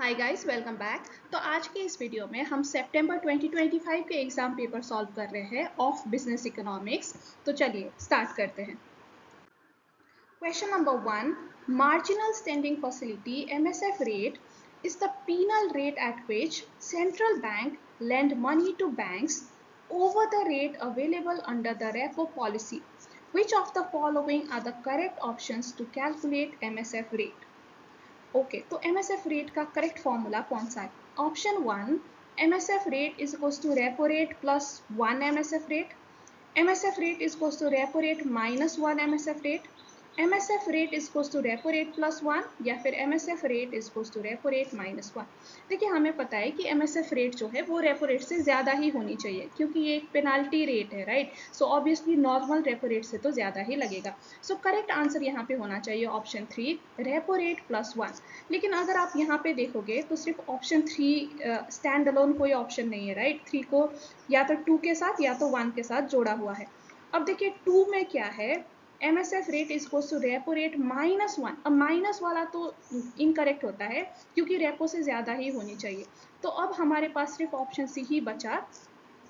Hi guys, welcome back. तो आज के इस वीडियो में हम सितंबर 2025 के एग्जाम पेपर सॉल्व कर रहे हैं ऑफ बिजनेस इकोनॉमिक्स। तो चलिए स्टार्ट करते हैं। Question number 1, marginal standing facility MSF rate is the penal rate at which central bank lend money to banks over the rate available under the repo policy. Which of the following are the correct options to calculate MSF rate? Okay तो MSF rate का correct formula कौन सा है? Option 1, MSF rate is equals to repo rate plus 1 MSF rate, MSF rate is equals to repo rate minus 1 MSF rate, MSF rate is equals to repo rate plus 1 या फिर MSF rate is equals to repo rate minus 1। देखिए हमें पता है कि MSF rate जो है वो रेपो रेट से ज़्यादा ही होनी चाहिए क्योंकि ये एक पेनाल्टी रेट है, right. So obviously normal repo rate से तो ज़्यादा ही लगेगा। सो करेक्ट आंसर यहाँ पे होना चाहिए ऑप्शन 3, रेपो रेट प्लस 1। लेकिन अगर आप यहाँ पे देखोगे तो सिर्फ ऑप्शन 3 स्टैंड अलोन कोई ऑप्शन नहीं है, राइट। 3 को या तो 2 के साथ या तो 1 के साथ जोड़ा हुआ है। अब देखिए 2 में क्या है, MSF rate is equals to repo rate minus 1। अब माइनस वाला तो इनकरेक्ट होता है क्योंकि रेपो से ज़्यादा ही होनी चाहिए। तो अब हमारे पास सिर्फ ऑप्शन सी ही बचा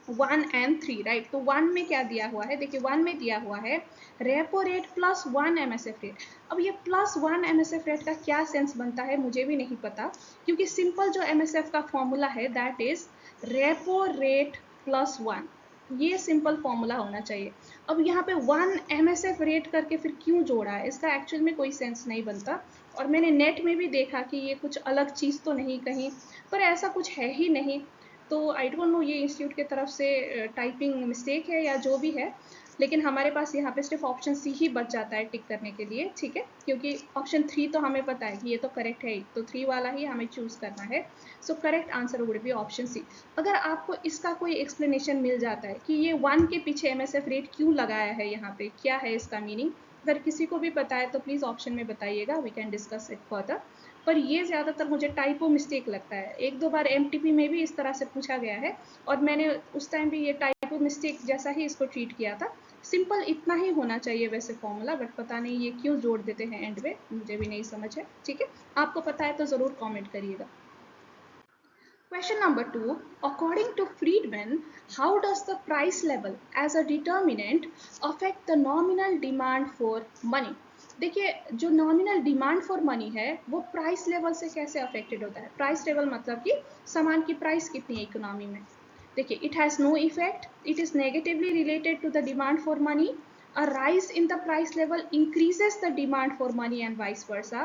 1 एंड 3, राइट। तो 1 में क्या दिया हुआ है, देखिए 1 में दिया हुआ है repo rate plus 1 MSF rate. अब ये प्लस 1 MSF रेट का क्या सेंस बनता है मुझे भी नहीं पता, क्योंकि सिंपल जो MSF का फॉर्मूला है that is repo rate plus 1। ये सिंपल फॉर्मूला होना चाहिए। अब यहाँ पे 1 MSF रेट करके फिर क्यों जोड़ा है, इसका एक्चुअल में कोई सेंस नहीं बनता। और मैंने नेट में भी देखा कि ये कुछ अलग चीज़ तो नहीं कहीं, पर ऐसा कुछ है ही नहीं। तो आई डोंट नो ये इंस्टीट्यूट की तरफ से टाइपिंग मिस्टेक है या जो भी है, लेकिन हमारे पास यहाँ पे सिर्फ ऑप्शन सी ही बच जाता है टिक करने के लिए, ठीक है। क्योंकि ऑप्शन 3 तो हमें पता है कि ये तो करेक्ट है ही, तो 3 वाला ही हमें चूज करना है। So correct answer would be option C. अगर आपको इसका कोई एक्सप्लेनेशन मिल जाता है कि ये 1 के पीछे MSF रेट क्यों लगाया है, यहाँ पे क्या है इसका मीनिंग, अगर किसी को भी पता है तो प्लीज़ ऑप्शन में बताइएगा, we can discuss it further. पर ये ज़्यादातर मुझे टाइपो मिस्टेक लगता है। 1-2 बार MTP में भी इस तरह से पूछा गया है और मैंने उस टाइम भी ये टाइपो मिस्टेक जैसा ही इसको ट्रीट किया था। सिंपल इतना ही होना चाहिए वैसे फॉर्मूला, बट पता नहीं ये क्यों जोड़ देते हैं एंड में, मुझे भी नहीं समझ है, ठीक है। आपको पता है तो ज़रूर कॉमेंट करिएगा। Question number 2, according to Friedman, how does the price level as a determinant affect the nominal demand for money? देखिए जो नॉमिनल डिमांड फॉर मनी है वो प्राइस लेवल से कैसे अफेक्टेड होता है। प्राइस लेवल मतलब कि सामान की प्राइस कितनी है इकोनॉमी में। देखिए it has no effect, it is negatively related to the demand for money. A rise in the price level increases the demand for money and vice versa.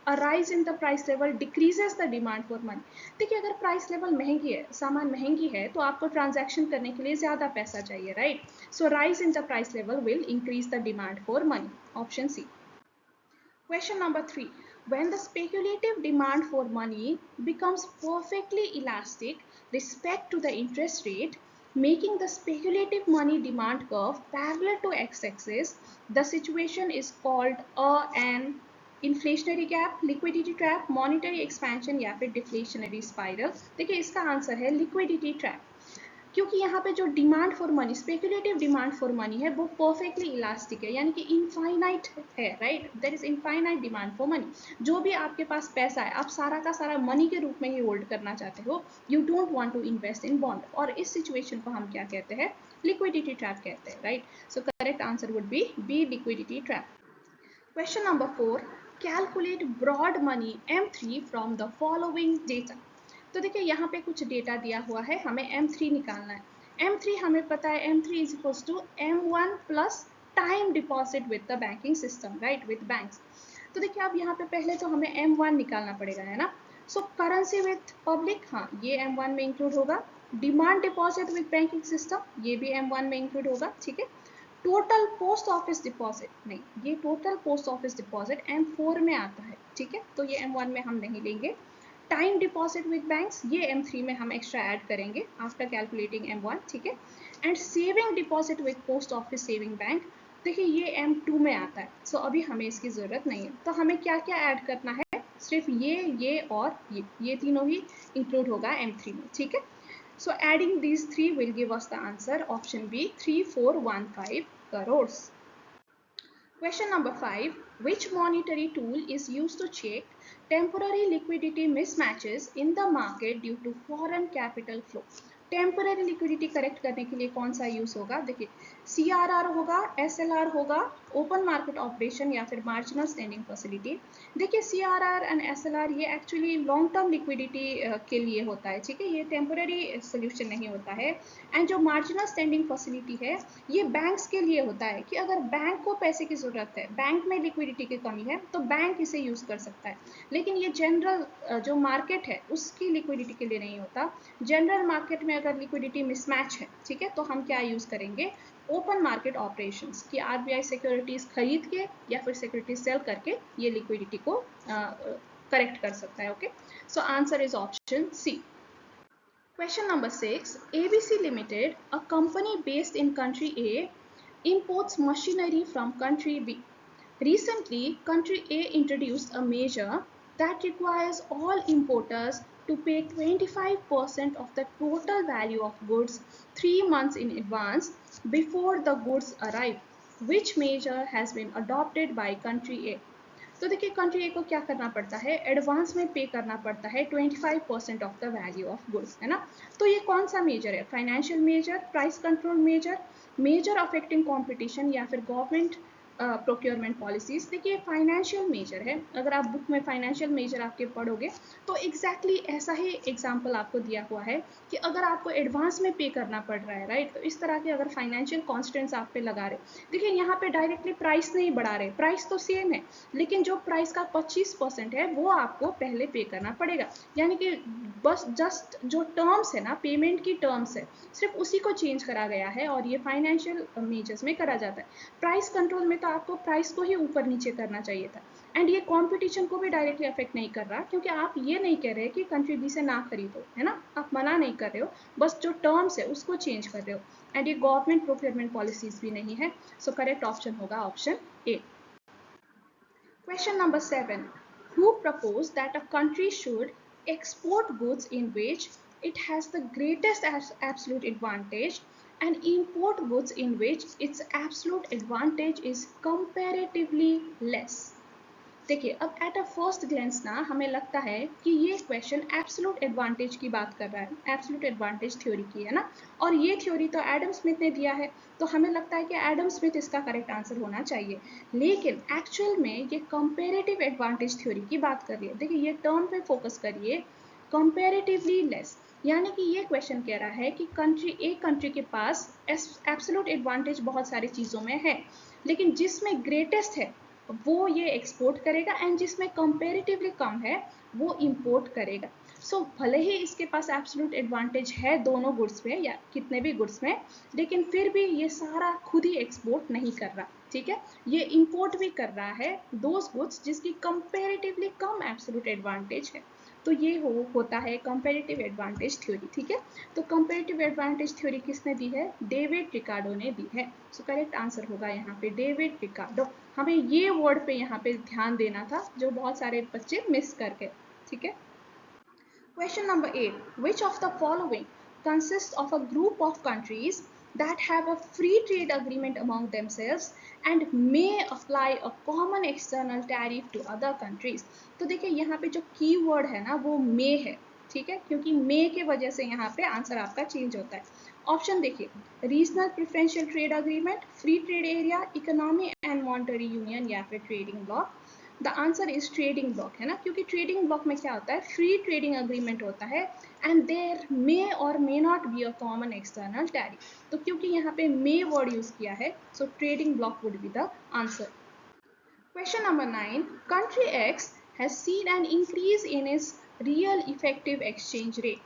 A rise in the price level decreases the demand for money. देखिए अगर price level महंगी है, सामान महंगी है, तो आपको transaction करने के लिए ज़्यादा पैसा चाहिए, right. So rise in the price level will increase the demand for money, option C. Question number 3, when the speculative demand for money becomes perfectly elastic respect to the interest rate, making the speculative money demand curve parallel to x-axis, the situation is called an inflationary gap, liquidity trap, monetary expansion या फिर deflationary spiral. देखिए इसका answer है liquidity trap, क्योंकि यहाँ पे जो demand for money, speculative demand for money है वो परफेक्टली इलास्टिक है, यानी कि इनफाइनाइट है, right. There is infinite demand for money. जो भी आपके पास पैसा है आप सारा का सारा मनी के रूप में ही होल्ड करना चाहते हो, you don't want to invest in bond. और इस सिचुएशन को हम क्या कहते हैं, लिक्विडिटी ट्रैप कहते हैं, right. So correct answer would B liquidity trap. Question number 4, calculate broad money M3 from the following data. तो देखिए यहाँ पे कुछ डेटा दिया हुआ है, हमें M3 निकालना है। M3 हमें पता है M3 is equals to M1 plus time deposit with the banking system, right, with banks. तो देखिए अब यहाँ पे पहले तो हमें M1 निकालना पड़ेगा, है ना। सो करेंसी विद पब्लिक, हाँ ये M1 में इंक्लूड होगा। Demand deposit with banking system, ये भी M1 में इंक्लूड होगा, ठीक है। टोटल पोस्ट ऑफिस डिपॉजिट नहीं, ये total post office deposit M4 में आता है, ठीक है, तो ये M1 में हम नहीं लेंगे। टाइम डिपॉजिट विद बैंक्स ये M3 में हम एक्स्ट्रा ऐड करेंगे आफ्टर कैलकुलेटिंग M1, ठीक है। And saving deposit with post office saving bank, देखिए ये M2 में आता है। सो अभी हमें इसकी ज़रूरत नहीं है। तो हमें क्या क्या ऐड करना है, सिर्फ ये और ये तीनों ही इंक्लूड होगा M3 में, ठीक है। So adding these three will give us the answer option B, 3415 crores. Question number 5. Which monetary tool is used to check temporary liquidity mismatches in the market due to foreign capital flow? Temporary liquidity correct करने के लिए कौन सा use होगा? देखिए, CRR होगा, SLR होगा, open market operation या फिर मार्जिनल स्टैंडिंग फैसिलिटी। देखिए, CRR एंड SLR ये एक्चुअली लॉन्ग टर्म लिक्विडिटी के लिए होता है, ठीक है, ये टेम्पररी सोल्यूशन नहीं होता है। एंड जो मार्जिनल स्टैंडिंग फैसिलिटी है ये बैंक्स के लिए होता है कि अगर बैंक को पैसे की जरूरत है, बैंक में लिक्विडिटी की कमी है, तो बैंक इसे यूज कर सकता है। लेकिन ये जनरल जो मार्केट है उसकी लिक्विडिटी के लिए नहीं होता। जनरल मार्केट में अगर लिक्विडिटी मिसमैच है, ठीक है, तो हम क्या यूज करेंगे? ओपन मार्केट ऑपरेशंस कि RBI सिक्योरिटीज खरीद के या फिर सिक्योरिटीज सेल करके ये लिक्विडिटी को करेक्ट कर सकता है। Okay, so answer is option C. Question number 6. ABC Limited, a company based in country A, imports machinery from country B. Recently, country A introduced a measure that requires all importers to pay 25% of the total value of goods 3 months in advance before the goods arrive. Which measure has been adopted by country A? तो देखिए, country ए को क्या करना पड़ता है? Advance में पे करना पड़ता है 25% of the value of goods, है ना। तो ये कौन सा मेजर है? Financial measure, price control measure, measure affecting competition या फिर गवर्नमेंट प्रोक्योरमेंट पॉलिसीज? देखिए, फाइनेंशियल मेजर है। अगर आप बुक में फाइनेंशियल मेजर आपके पढ़ोगे तो एग्जैक्टली ऐसा ही एग्जाम्पल आपको दिया हुआ है कि अगर आपको एडवांस में पे करना पड़ रहा है, राइट, तो इस तरह के अगर फाइनेंशियल कॉन्स्टेंट्स आप पे लगा रहे, देखिए यहाँ पे डायरेक्टली प्राइस नहीं बढ़ा रहे, प्राइस तो सेम है, लेकिन जो प्राइस का 25% है वो आपको पहले पे करना पड़ेगा। यानी कि बस जस्ट जो टर्म्स है ना, पेमेंट की टर्म्स है, सिर्फ उसी को चेंज करा गया है और ये फाइनेंशियल मेजर्स में करा जाता है। प्राइस कंट्रोल में तो आपको प्राइस को ही ऊपर नीचे करना चाहिए था। एंड ये कंपटीशन को भी डायरेक्टली अफेक्ट नहीं कर रहा, क्योंकि आप ये नहीं कह रहे कि कंट्री बी से ना खरीदो, है ना, आप मना नहीं कर रहे हो, बस जो टर्म्स है उसको चेंज कर रहे हो। एंड ये गवर्नमेंट प्रोक्योरमेंट पॉलिसीज भी नहीं है। सो करेक्ट ऑप्शन होगा option A. Question number 7. Who proposed that a country should export goods in which it has the greatest absolute advantage and import goods in which its absolute advantage is comparatively less? देखिए, अब at a first glens ना हमें लगता है कि ये question absolute advantage की बात कर रहा है, एब्सोल्यूट एडवांटेज थ्योरी की, है ना, और ये थ्योरी तो एडम स्मिथ ने दिया है, तो हमें लगता है कि एडम स्मिथ इसका करेक्ट आंसर होना चाहिए। लेकिन एक्चुअल में ये कंपेरेटिव एडवांटेज थ्योरी की बात कर रही है। देखिए, ये टर्म पे फोकस करिए, कंपेरेटिवली लेस, यानी कि ये क्वेश्चन कह रहा है कि एक कंट्री के पास एब्सोल्यूट एडवांटेज बहुत सारी चीज़ों में है, लेकिन जिसमें ग्रेटेस्ट है वो ये एक्सपोर्ट करेगा, एंड जिसमें कंपेरेटिवली कम है वो इंपोर्ट करेगा। सो भले ही इसके पास एब्सोल्यूट एडवांटेज है दोनों गुड्स में या कितने भी गुड्स में, लेकिन फिर भी ये सारा खुद ही एक्सपोर्ट नहीं कर रहा, ठीक है, ये इंपोर्ट भी कर रहा है दोज गुड्स जिसकी कंपेरेटिवली कम एब्सोल्यूट एडवांटेज है। तो ये होता है कंपेरेटिव एडवांटेज थ्योरी, ठीक है। तो कंपेरेटिव एडवांटेज थ्योरी किसने दी है? डेविड रिकार्डो ने दी है। सो करेक्ट आंसर होगा यहाँ पे डेविड रिकार्डो। हमें ये वर्ड पे यहाँ पे ध्यान देना था जो बहुत सारे बच्चे मिस कर गए, ठीक है। Question number 8. Which of the following consists of a group of countries that have a free trade agreement among themselves and may apply a common external tariff to other countries? तो देखिए, यहाँ पे जो keyword है ना वो मे है, ठीक है, क्योंकि मे के वजह से यहाँ पे आंसर आपका चेंज होता है। ऑप्शन देखिए, regional preferential trade agreement, free trade area, economy and monetary union या फिर trading block. The answer is trading block, है ना, क्योंकि ट्रेडिंग ब्लॉक में क्या होता है? फ्री ट्रेडिंग अग्रीमेंट होता है एंड देयर मे और may not be a common external tariff. तो क्योंकि यहाँ पे मे वर्ड यूज किया है, सो trading block would be the answer. Question number 9. Country X has seen an increase in its real effective exchange rate.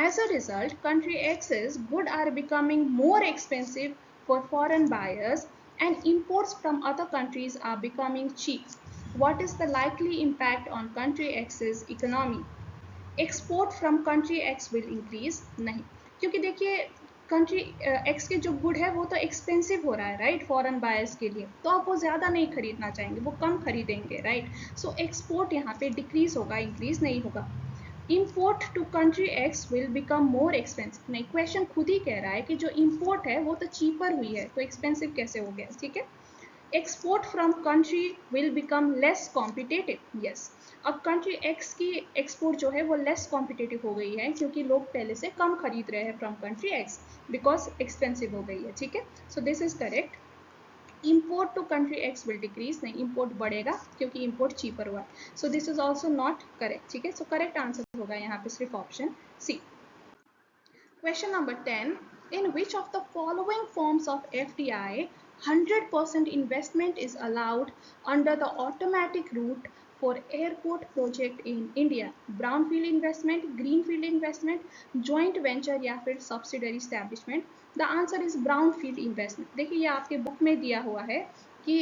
As a result, country X's goods are becoming more expensive for foreign buyers and imports from other countries are becoming cheap. What is the likely impact on country X's economy? Export from country X will increase? नहीं, क्योंकि देखिए country x के जो good है वो तो expensive हो रहा है, राइट, फॉरेन बायर्स के लिए, तो आप वो ज़्यादा नहीं खरीदना चाहेंगे, वो कम खरीदेंगे, राइट। सो एक्सपोर्ट यहाँ पे डिक्रीज होगा, इंक्रीज नहीं होगा। Import to country X will become more expensive, नहीं, क्वेश्चन खुद ही कह रहा है कि जो इम्पोर्ट है वो तो चीपर हुई है, तो एक्सपेंसिव कैसे हो गया, ठीक है। Export from country will become less competitive. Yes, अब कंट्री एक्स की एक्सपोर्ट जो है वो लेस कॉम्पिटेटिव हो गई है क्योंकि लोग पहले से कम खरीद रहे हैं from country X because expensive हो गई है। ठीक है, so this is correct. Import to country X will decrease, नहीं इम्पोर्ट बढ़ेगा क्योंकि इम्पोर्ट चीपर हुआ। So this is also not correct. ठीक है, सो करेक्ट आंसर होगा यहाँ पे सिर्फ option C. Question number 10. In which of the following forms of FDI 100% investment is allowed under the automatic route for airport project in India? Brownfield investment, greenfield investment, joint venture या फिर subsidiary establishment? The answer is brownfield investment. देखिए ये आपके book में दिया हुआ है कि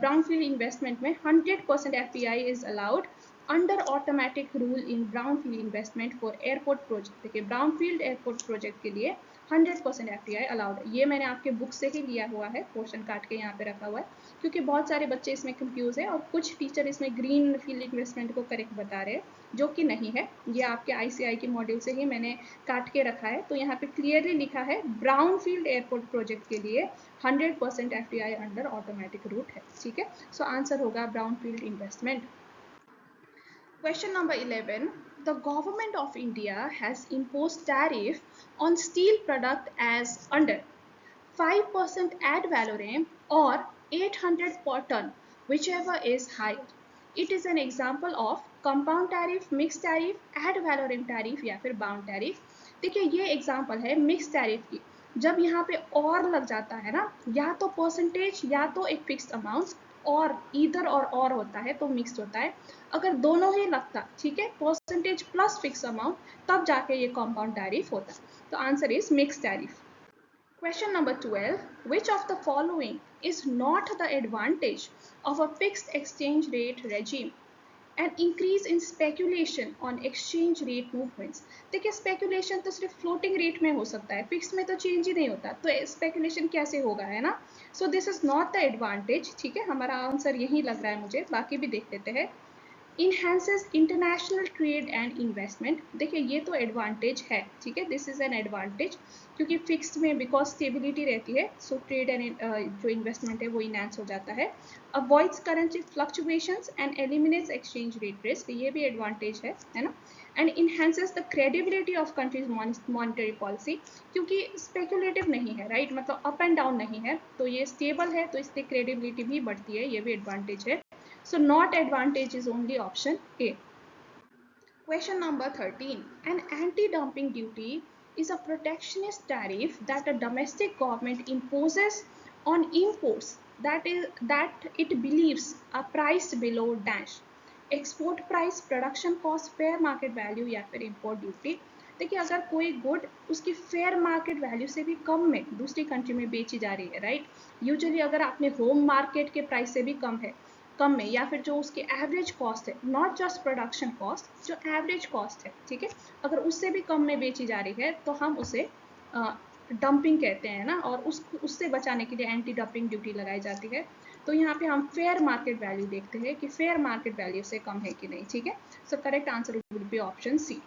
brownfield investment में 100% FDI is allowed under automatic rule in brownfield investment for airport project. देखिए ब्राउनफील्ड एयरपोर्ट प्रोजेक्ट के लिए 100% एफडीआई अलाउड है। ये मैंने आपके बुक से ही लिया हुआ है, पोर्शन काट के यहाँ पे रखा हुआ है क्योंकि बहुत सारे बच्चे इसमें कंफ्यूज है और कुछ टीचर इसमें ग्रीन फील्ड इन्वेस्टमेंट को करेक्ट बता रहे हैं जो कि नहीं है। ये आपके आईसीआई के मॉड्यूल से ही मैंने काट के रखा है। तो यहाँ पे क्लियरली लिखा है ब्राउनफील्ड एयरपोर्ट प्रोजेक्ट के लिए 100% एफडीआई अंडर ऑटोमेटिक रूट है। ठीक है, सो आंसर होगा brownfield investment. Question number 11. The government of India has imposed tariff on steel product as under 5% ad valorem or 800 per ton, whichever is higher. It is an example of compound tariff, mixed tariff, ad valorem tariff या फिर bound tariff. देखिए ये example है mix tariff की। जब यहाँ पे और लग जाता है ना, या तो परसेंटेज या तो एक फिक्स्ड अमाउंट, और इधर और होता है तो मिक्स्ड होता है। अगर दोनों ही लगता, ठीक है, परसेंटेज प्लस फिक्स अमाउंट, तब जाके ये कॉम्पाउंड टैरिफ होता है। तो answer is mix tariff. Question number 12. Which of the following is not the advantage of a fixed exchange rate regime? An increase in speculation on exchange rate movements. देखिए speculation तो सिर्फ floating rate में हो सकता है, fix में तो change ही नहीं होता, तो स्पेकुलेशन कैसे होगा, है ना। सो this is not the advantage. ठीक है, हमारा आंसर यही लग रहा है मुझे, बाकी भी देख लेते हैं। Enhances international trade and investment. देखिए ये तो एडवांटेज है, ठीक है, दिस इज एन एडवांटेज क्योंकि फिक्स्ड में बिकॉज स्टेबिलिटी रहती है, सो ट्रेड एंड जो इन्वेस्टमेंट है वो इनहेंस हो जाता है। Avoids currency fluctuations and eliminates exchange rate risk, ये भी एडवांटेज है ना। And enhances the credibility of countries monetary policy, क्योंकि स्पेकुलेटिव नहीं है, राइट, मतलब अप एंड डाउन नहीं है, तो ये स्टेबल है, तो इससे क्रेडिबिलिटी भी बढ़ती है, ये भी एडवांटेज है। So not advantage is only option A. Question number 13. An anti-dumping duty is a protectionist tariff that a domestic government imposes on imports that it believes are priced below dash. Export price, production cost, fair market value या फिर import duty। देखिए अगर कोई good उसकी fair market value से भी कम में दूसरी कंट्री में बेची जा रही है, राइट, यूजुअली अगर आपने होम मार्केट के प्राइस से भी कम में या फिर जो उसकी एवरेज कॉस्ट है, नॉट जस्ट प्रोडक्शन कॉस्ट, जो एवरेज कॉस्ट है, ठीक है, अगर उससे भी कम में बेची जा रही है तो हम उसे डंपिंग कहते हैं ना, और उससे बचाने के लिए एंटी डंपिंग ड्यूटी लगाई जाती है। तो यहाँ पे हम फेयर मार्केट वैल्यू देखते हैं कि फेयर मार्केट वैल्यू से कम है कि नहीं। ठीक है, so correct answer would be option C.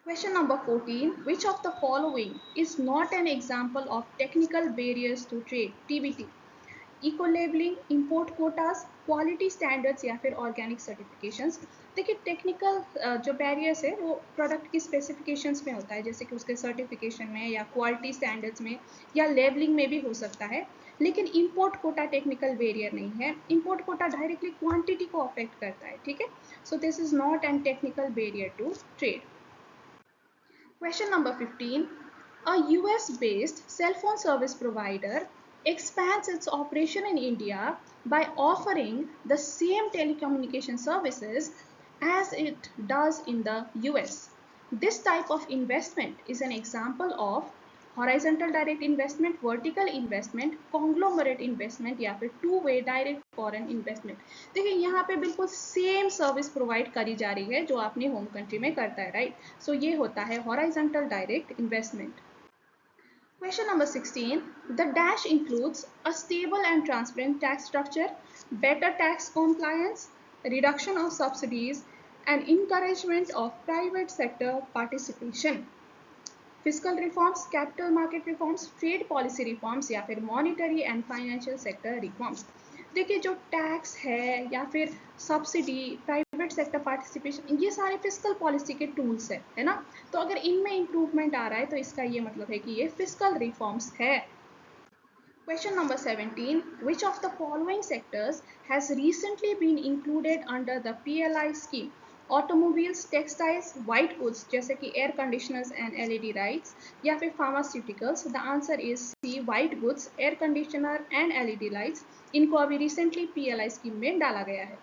Question number 14. Which of the following is not an example of technical barriers to trade, TBT? Eco labelling, import quotas, quality standards या फिर organic certifications. देखिए technical जो barriers है वो product की specifications में होता है, जैसे कि उसके सर्टिफिकेशन में या क्वालिटी स्टैंडर्ड्स में या लेबलिंग में भी हो सकता है, लेकिन इम्पोर्ट कोटा टेक्निकल बैरियर नहीं है। इम्पोर्ट कोटा डायरेक्टली क्वांटिटी को अफेक्ट करता है, ठीक है, so this is not an technical barrier to trade. Question number 15. A US-based cell phone service provider expands its operation in India by offering the same telecommunication services as it does in the US. This type of investment is an example of horizontal direct investment, vertical investment, conglomerate investment या फिर two way direct foreign investment. देखिए यहाँ पे बिल्कुल same service provide करी जा रही है जो आपने होम कंट्री में करता है, राइट, सो ये होता है horizontal direct investment. Question number 16. The dash includes a stable and transparent tax structure, better tax compliance, reduction of subsidies, and encouragement of private sector participation. Physical reforms, capital market reforms, trade policy reforms या फिर monetary and financial sector reforms. देखिए जो tax है या फिर subsidy, private sector participation, ये सारे physical policy के टूल्स है ना। तो अगर इनमें इंप्रूवमेंट आ रहा है तो इसका ये मतलब है कि ये फिजिकल रिफॉर्म्स है। Question number 17. Which of the following sectors has recently been included under the PLI scheme? Automobiles, textiles, white goods जैसे कि air conditioners and LED lights या फिर pharmaceuticals. The answer is C. White goods, air conditioner and LED lights. इनको अभी recently PLI scheme में डाला गया है।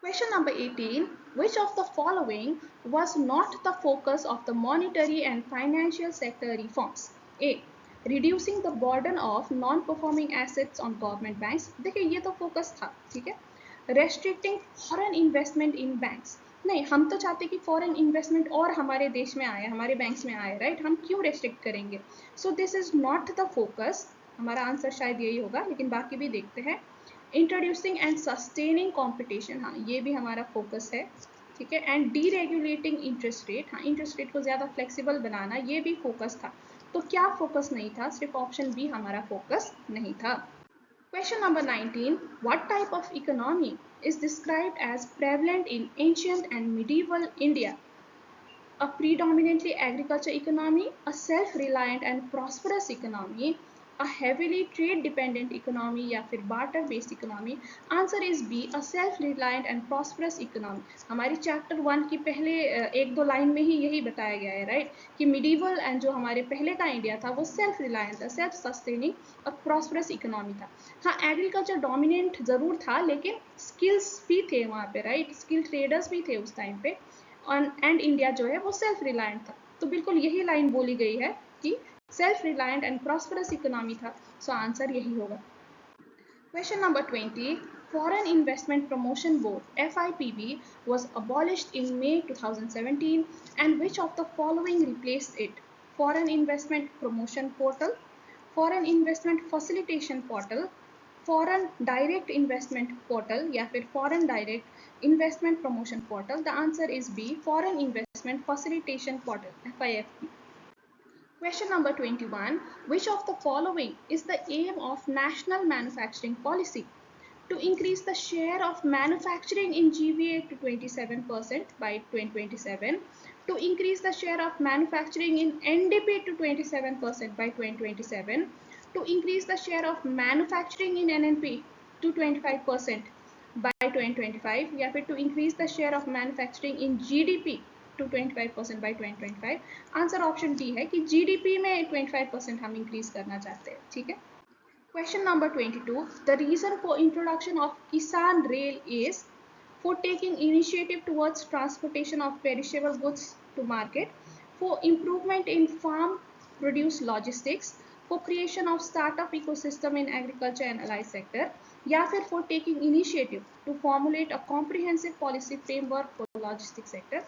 Question number 18. Which of the following was not the focus of the monetary and financial sector reforms? A. Reducing the burden of non-performing assets on government banks. देखिए ये तो focus था, ठीक है। Restricting foreign investment in banks. नहीं, हम तो चाहते कि फॉरेन इन्वेस्टमेंट और हमारे देश में आए, हमारे बैंक्स में आए, राइट। हम क्यों रेस्ट्रिक्ट करेंगे? सो this is not the focus. हमारा आंसर शायद यही होगा, लेकिन बाकी भी देखते हैं। इंट्रोड्यूसिंग एंड सस्टेनिंग कॉम्पिटिशन, हाँ ये भी हमारा फोकस है, ठीक है। एंड डीरेगुलेटिंग इंटरेस्ट रेट, हाँ इंटरेस्ट रेट को ज़्यादा फ्लेक्सिबल बनाना, ये भी फोकस था। तो क्या फोकस नहीं था? सिर्फ ऑप्शन बी हमारा फोकस नहीं था। Question number 19. What type of economy is described as prevalent in ancient and medieval India? A predominantly agriculture economy, a self-reliant and prosperous economy, a heavily trade-dependent economy या फिर barter-based economy? Answer is B, a self-reliant and prosperous economy. हमारी chapter 1 की पहले एक दो line में ही यही बताया गया है, राइट, कि मिडीवल एंड जो हमारे पहले का इंडिया था वो सेल्फ रिलायंट था, सेल्फ सस्टेनिंग और प्रॉस्परस इकोनॉमी था। हाँ एग्रीकल्चर डोमिनेंट जरूर था, लेकिन स्किल्स भी थे वहाँ पे, राइट, स्किल ट्रेडर्स भी थे उस टाइम पे। एंड इंडिया जो है वो सेल्फ रिलायंट था। तो बिल्कुल यही लाइन बोली गई है कि self reliant and prosperous economy था। सो आंसर यही होगा। Question number 20. Foreign Investment Promotion Board (FIPB) was abolished in May 2017, and which of the following replaced it? Foreign Investment Promotion Portal, Foreign Investment Facilitation Portal, Foreign Direct Investment Portal या फिर Foreign Direct Investment Promotion Portal? The answer is B, Foreign Investment Facilitation Portal (FIFP). Question number 21. Which of the following is the aim of National Manufacturing Policy? To increase the share of manufacturing in GVA to 27% by 2027, to increase the share of manufacturing in NDP to 27% by 2027, to increase the share of manufacturing in NNP to 25% by 2025, या फिर to increase the share of manufacturing in GDP to 25% by 2025? Answer option D है कि GDP में 25% हम increase करना चाहते हैं, ठीक है। Question number 22. The reason for introduction of Kisan Rail is for taking initiative towards transportation of perishable goods to market, for improvement in farm produce logistics, for creation of startup ecosystem in agriculture and allied sector, या फिर for taking initiative to formulate a comprehensive policy framework for logistics sector?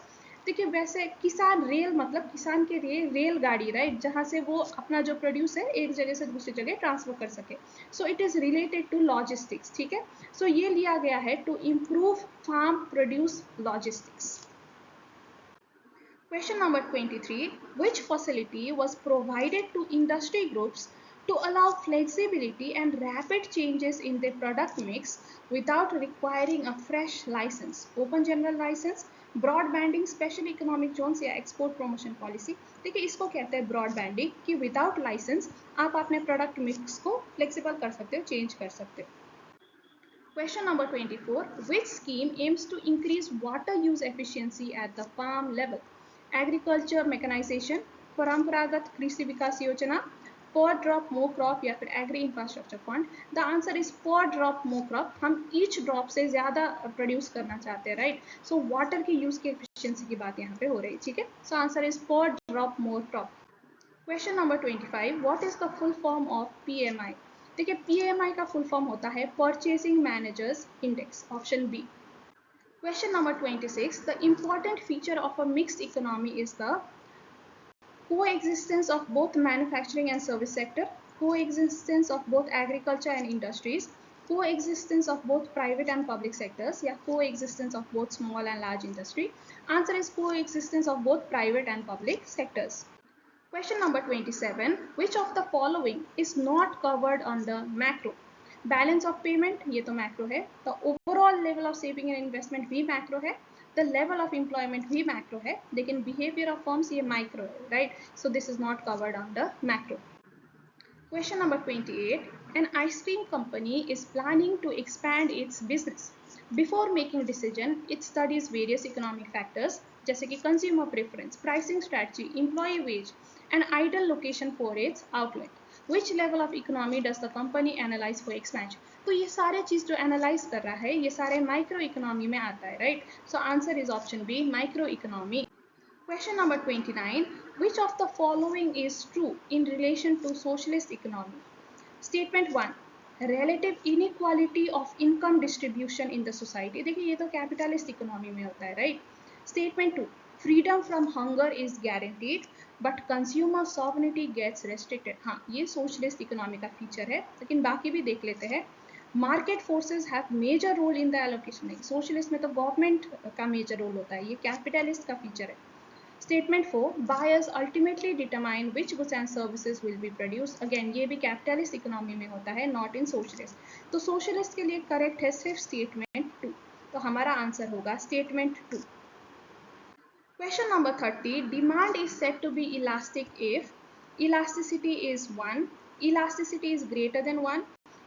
देखिए वैसे किसान rail मतलब किसान के लिए रेलगाड़ी, राइट, जहाँ से वो अपना जो प्रोड्यूस है एक जगह से दूसरी जगह ट्रांसफर कर सके। So it is related to logistics, ठीक है। सो ये लिया गया है to improve farm produce logistics. Question number 23. Which facility was provided to industry groups to allow flexibility and rapid changes in their product mix without requiring a fresh license? Open general license, broadbanding, special economic zones या export promotion policy? देखिए इसको कहते हैं broadbanding, कि without licence आप अपने product mix को flexible कर सकते हो, चेंज कर सकते हो। Question number 24. Which scheme aims to increase water use efficiency at the farm level? Agriculture mechanization, परंपरागत कृषि विकास योजना, पर ड्रॉप मो क्रॉप या फिर agri infrastructure fund? The answer is per drop more crop. हम ईच ड्रॉप से ज्यादा produce करना चाहते हैं, राइट। सो वाटर की यूज की एफिशिएंसी की बात यहाँ पे हो रही है, ठीक है। So answer is per drop more crop. Question number 25. What is the full form of PMI? देखिए पीएमआई का फुल फॉर्म होता है purchasing managers index, option B. Question number 26. The important feature of a mixed economy is the coexistence of both manufacturing and service sector, coexistence of both agriculture and industries, coexistence of both private and public sectors, या coexistence of both small and large industry? Answer is coexistence of both private and public sectors. Question number 27. Which of the following is not covered under macro? Balance of payment, ये तो macro है. The overall level of saving and investment भी macro है. The level of employment भी macro है. लेकिन behavior of firms ये micro है, right? So this is not covered under macro. Question number 28. An ice cream company is planning to expand its business. Before making decision, it studies various economic factors जैसे कि consumer preference, pricing strategy, employee wage, and ideal location for its outlet. Which level of economy does the company analyze for expansion? तो ये सारे चीज जो analyse कर रहा है ये सारे माइक्रो इकोनॉमी में आता है, right? So answer is option B, micro economy. Question number 29. Which of the following is true in relation to socialist economy? Statement 1. Relative inequality of income distribution in the society. देखिए ये तो capitalist economy में होता है, right? Statement 2. Freedom from hunger is guaranteed, but consumer sovereignty gets restricted. हाँ, ये socialist economy का feature है, लेकिन बाकी भी देख लेते हैं. Market forces have major role in the allocation. नहीं, socialist में तो government का major role होता है, ये capitalist का feature है. Statement 4. Buyers ultimately determine which goods and services will be produced. Again, ये भी capitalist economy में होता है, not in socialist. तो socialist के लिए correct है सिर्फ statement 2. तो हमारा आंसर होगा statement 2. Question number 30. Demand is said to be elastic if elasticity is 1, elasticity is greater than 1,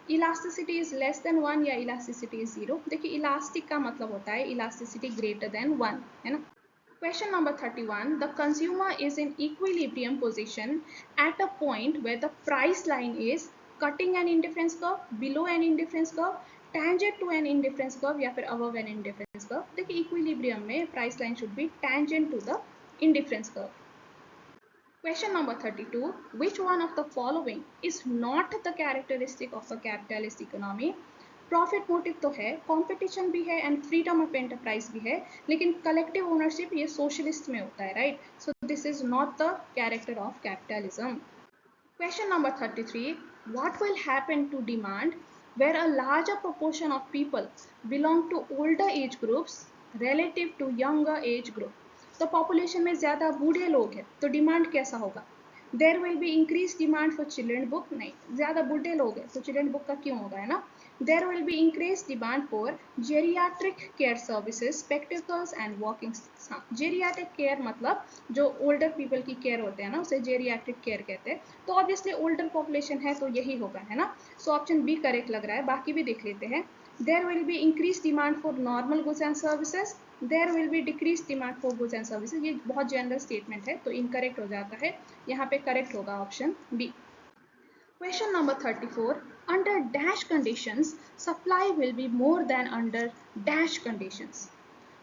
elasticity is less than 1 या elasticity is 0. देखिए elastic का मतलब होता है elasticity greater than 1, है ना? Question number 31. The consumer is in equilibrium position at a point where the price line is cutting an indifference curve, below an indifference curve, tangent to an indifference curve या फिर above an indifference curve. देखिए equilibrium में price line should be tangent to the indifference curve. Question number 32. Which one of the following is not the characteristic of a capitalist economy? Profit motive तो है, competition भी है and freedom of enterprise भी है, लेकिन collective ownership ये socialist में होता है, right? So this is not the character of capitalism. Question number 33. What will happen to demand where a larger proportion of people belong to older age groups relative to younger age group? तो population में ज़्यादा बूढ़े लोग हैं तो demand कैसा होगा? There will be increase demand for children book. नहीं, ज़्यादा बूढ़े लोग हैं तो चिल्ड्रन बुक का क्यों होगा, है ना? There will be increased demand for geriatric care services, spectacles and walking sticks. हाँ, geriatric care मतलब जो older people की care होते हैं ना उसे geriatric care कहते हैं. तो obviously older population है तो यही होगा, है ना? So option B correct लग रहा है, बाकी भी देख लेते हैं. There will be increased demand for normal goods and services. There will be decreased demand for goods and services. ये बहुत general statement है तो incorrect हो जाता है. यहाँ पे correct होगा option B. Question number 34. Under dash conditions, supply will be more than under dash conditions.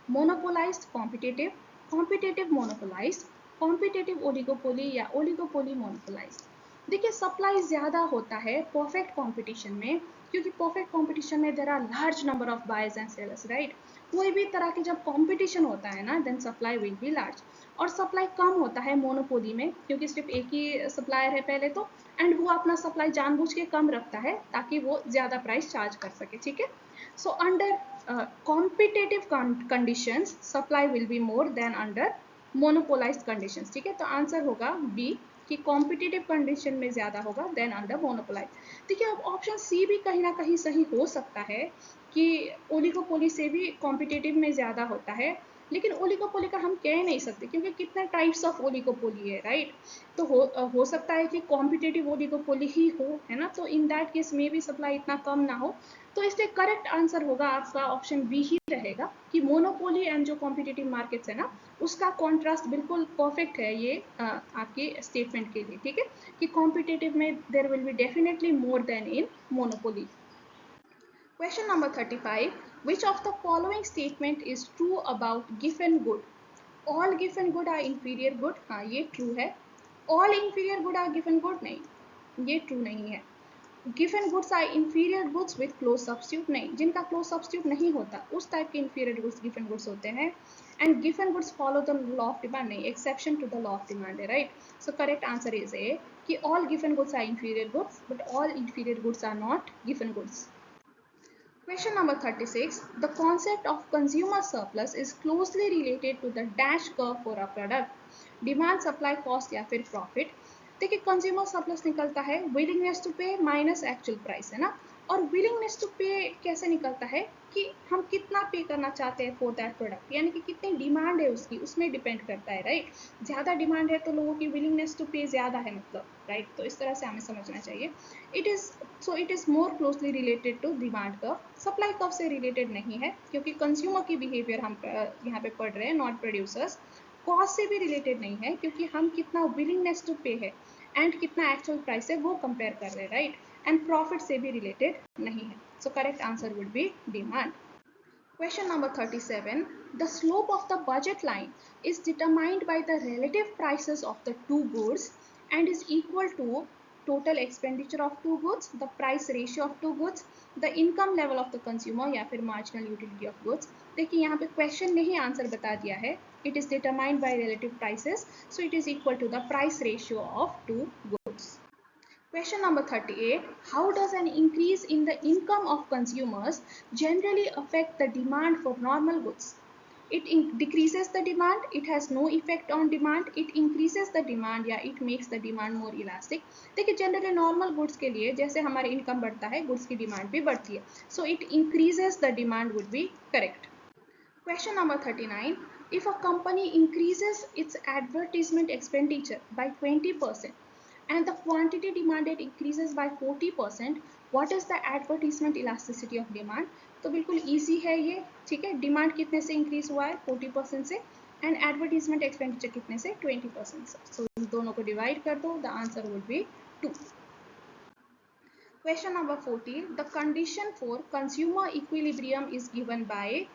Monopolized competitive, competitive monopolized, competitive oligopoly या oligopoly monopolized. देखिए सप्लाई ज़्यादा होता है परफेक्ट कंपटीशन में, क्योंकि परफेक्ट कंपटीशन में there are large number of buyers and sellers, right? कोई भी तरह के जब कंपटीशन होता है ना then supply will be large. और सप्लाई कम होता है मोनोपोली में क्योंकि सिर्फ एक ही सप्लायर है पहले तो, एंड वो अपना सप्लाई जानबूझ के कम रखता है ताकि वो ज़्यादा प्राइस चार्ज कर सके, ठीक है? So under competitive conditions supply will be more than under monopolized conditions. ठीक है, तो आंसर होगा बी कि कॉम्पिटिटिव कंडीशन में ज्यादा होगा देन अंडर मोनोपोलाइज. देखिए अब ऑप्शन सी भी कहीं ना कहीं सही हो सकता है कि ओलिगोपोली से भी कॉम्पिटिटिव में ज्यादा होता है, लेकिन ओलिगोपोली का हम कह नहीं सकते क्योंकि कितने टाइप्स ऑफ ओलिगोपोली है, राइट? तो हो सकता है कि कॉम्पिटिटिव ओलिगोपोली ही हो, है ना? तो इन दैट केस में भी सप्लाई इतना कम ना हो, तो इसलिए करेक्ट आंसर होगा आपका ऑप्शन बी ही रहेगा कि मोनोपोली एंड जो कॉम्पिटिटिव मार्केट्स है ना उसका कॉन्ट्रास्ट बिल्कुल परफेक्ट है ये आपके स्टेटमेंट के लिए, ठीक है? कि कॉम्पिटिटिव में there will be definitely more than in monopoly. Question number 35. Which of the following statement is true about given good? All given good are inferior good. हाँ ये true है. All inferior good are given good. नहीं, ये true नहीं है. Given goods are inferior goods with close substitute. नहीं, जिनका close substitute नहीं होता उस type के inferior goods given goods होते हैं. And given goods follow the law of demand. नहीं, exception to the law of demand है, right? So correct answer is A कि all given goods are inferior goods but all inferior goods are not given goods. Question number 36. The concept of consumer surplus is closely related to the dash curve for a product. Demand, supply, cost या फिर profit. देखिए consumer surplus निकलता है willingness to पे minus actual price, है ना। और willingness to पे कैसे निकलता है कि हम कितना पे करना चाहते हैं फॉर दैट प्रोडक्ट, यानी कि कितनी डिमांड है उसकी, उसमें डिपेंड करता है, राइट। ज़्यादा डिमांड है तो लोगों की विलिंगनेस टू पे ज़्यादा है, मतलब, राइट। तो इस तरह से हमें समझना चाहिए। It is more closely related to demand curve, supply curve से रिलेटेड नहीं है क्योंकि कंज्यूमर की बिहेवियर हम यहाँ पे पढ़ रहे हैं, नॉट प्रोड्यूसर्स। कॉस्ट से भी रिलेटेड नहीं है क्योंकि हम कितना विलिंगनेस टू पे है एंड कितना एक्चुअल प्राइस है वो कंपेयर कर रहे हैं, राइट। एंड प्रॉफिट से भी रिलेटेड नहीं है। So correct answer would B demand. Question number 37. The slope of the budget line is determined by the relative prices of the two goods and is equal to total expenditure of two goods, the price ratio of two goods, the income level of the consumer या फिर marginal utility of goods. देखिए यहाँ पे question ने ही answer बता दिया है. It is determined by relative prices, so it is equal to the price ratio of two goods. Question number 38. How does an increase in the income of consumers generally affect the demand for normal goods? It decreases the demand, it has no effect on demand, it increases the demand या it makes the demand more elastic. देखिए generally normal goods के लिए जैसे हमारी income बढ़ता है goods की demand भी बढ़ती है, so it increases the demand would be correct. Question number 39. If a company increases its advertisement expenditure by 20% and the quantity demanded increases by 40%, what is the advertisement elasticity of demand? तो बिल्कुल easy है ये, ठीक है. Demand कितने से increase हुआ है? 40% से. एंड एडवर्टीजमेंट एक्सपेंडिचर कितने से? 20% से. सो इन दोनों को डिवाइड कर दो, the answer would B 2. Question number 40. The condition for consumer equilibrium is given by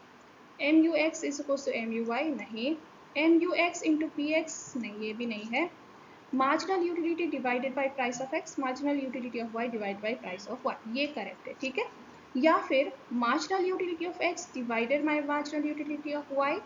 MUX is equal to MUY, नहीं. MUX into PX, नहीं, ये भी नहीं है. Marginal utility divided by price of X, marginal utility of Y divide by price of Y, ये correct है, ठीक है. या फिर marginal utility of X divided by marginal utility of Y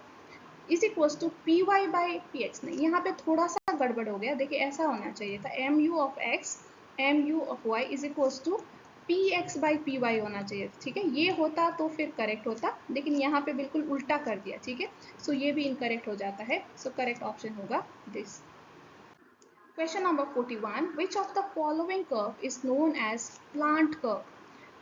is equal to P Y by P X. नहीं, यहाँ पे थोड़ा सा गड़बड़ हो गया. देखिए ऐसा होना चाहिए था M U of X M U of Y is equal to P X by P Y होना चाहिए, ठीक है. ये होता तो फिर करेक्ट होता, लेकिन यहाँ पे बिल्कुल उल्टा कर दिया, ठीक है. सो ये भी इनकरेक्ट हो जाता है. सो करेक्ट ऑप्शन होगा this. Question number 41. Which of the following curve is known as plant curve?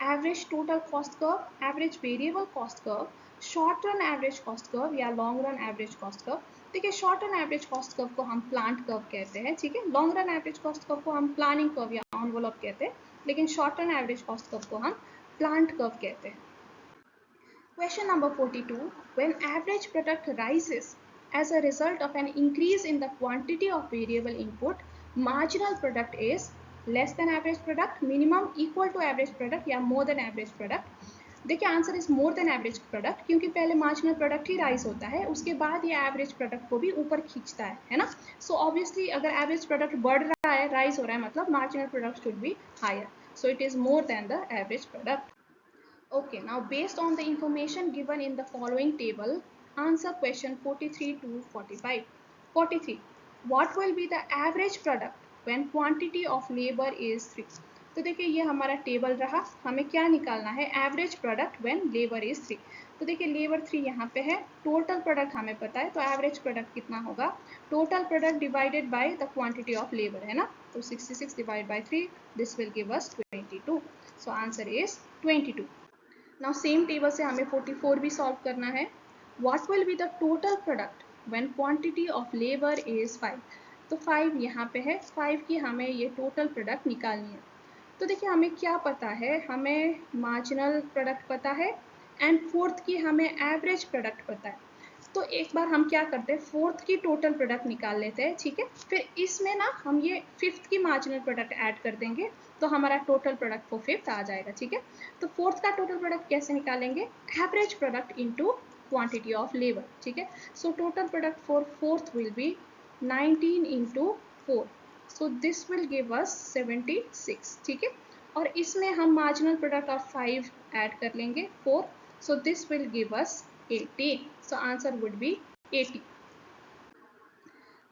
Average total cost curve, average variable cost curve, short run average cost curve या long run average cost curve. देखिए short run average cost curve को हम plant curve कहते हैं, ठीक है. long run average cost curve को हम planning curve या envelope कहते हैं, लेकिन short run average cost curve को हम plant curve कहते हैं. Question number 42. When average product rises as a result of an increase in the quantity of variable input, marginal product is less than average product, minimum, equal to average product या more than average product. देखिए answer is more then average product, क्योंकि पहले marginal product ही rise होता है, उसके बाद ये average product को भी ऊपर खींचता है ना. सो ऑब्वियसली अगर एवरेज प्रोडक्ट बढ़ रहा है, राइज हो रहा है, मतलब marginal product should be higher. So it is more than the average product. Okay, now based on the information given in the following table, answer question 43 to 45. 43. What will be the average product when quantity of labor is 3? तो देखिए ये हमारा table रहा, हमें क्या निकालना है? Average product when labour is 3. तो देखिए लेबर 3 यहाँ पे है, टोटल प्रोडक्ट हमें पता है, तो एवरेज प्रोडक्ट कितना होगा? Total product divided by the quantity of labour, है ना. तो 66 divide by 3, this will give us 22. So answer is 22. Now same table से हमें 44 भी सॉल्व करना है. What will be the total product when quantity of labour is 5? तो 5 यहाँ पे है, 5 की हमें ये टोटल प्रोडक्ट निकालनी है. तो देखिए हमें क्या पता है, हमें मार्जिनल प्रोडक्ट पता है एंड फोर्थ की हमें एवरेज प्रोडक्ट पता है. तो एक बार हम क्या करते हैं, फोर्थ की टोटल प्रोडक्ट निकाल लेते हैं, ठीक है. फिर इसमें ना हम ये फिफ्थ की मार्जिनल प्रोडक्ट ऐड कर देंगे, तो हमारा टोटल प्रोडक्ट फॉर फिफ्थ आ जाएगा, ठीक है. तो फोर्थ का टोटल प्रोडक्ट कैसे निकालेंगे? Average product into quantity of labour, ठीक है. So total product for fourth will be 19 into 4. So this will give अस 76, ठीक है. और इसमें हम मार्जिनल प्रोडक्ट ऑफ 5 ऐड कर लेंगे, 4. सो this will give us 80. So answer would be 80.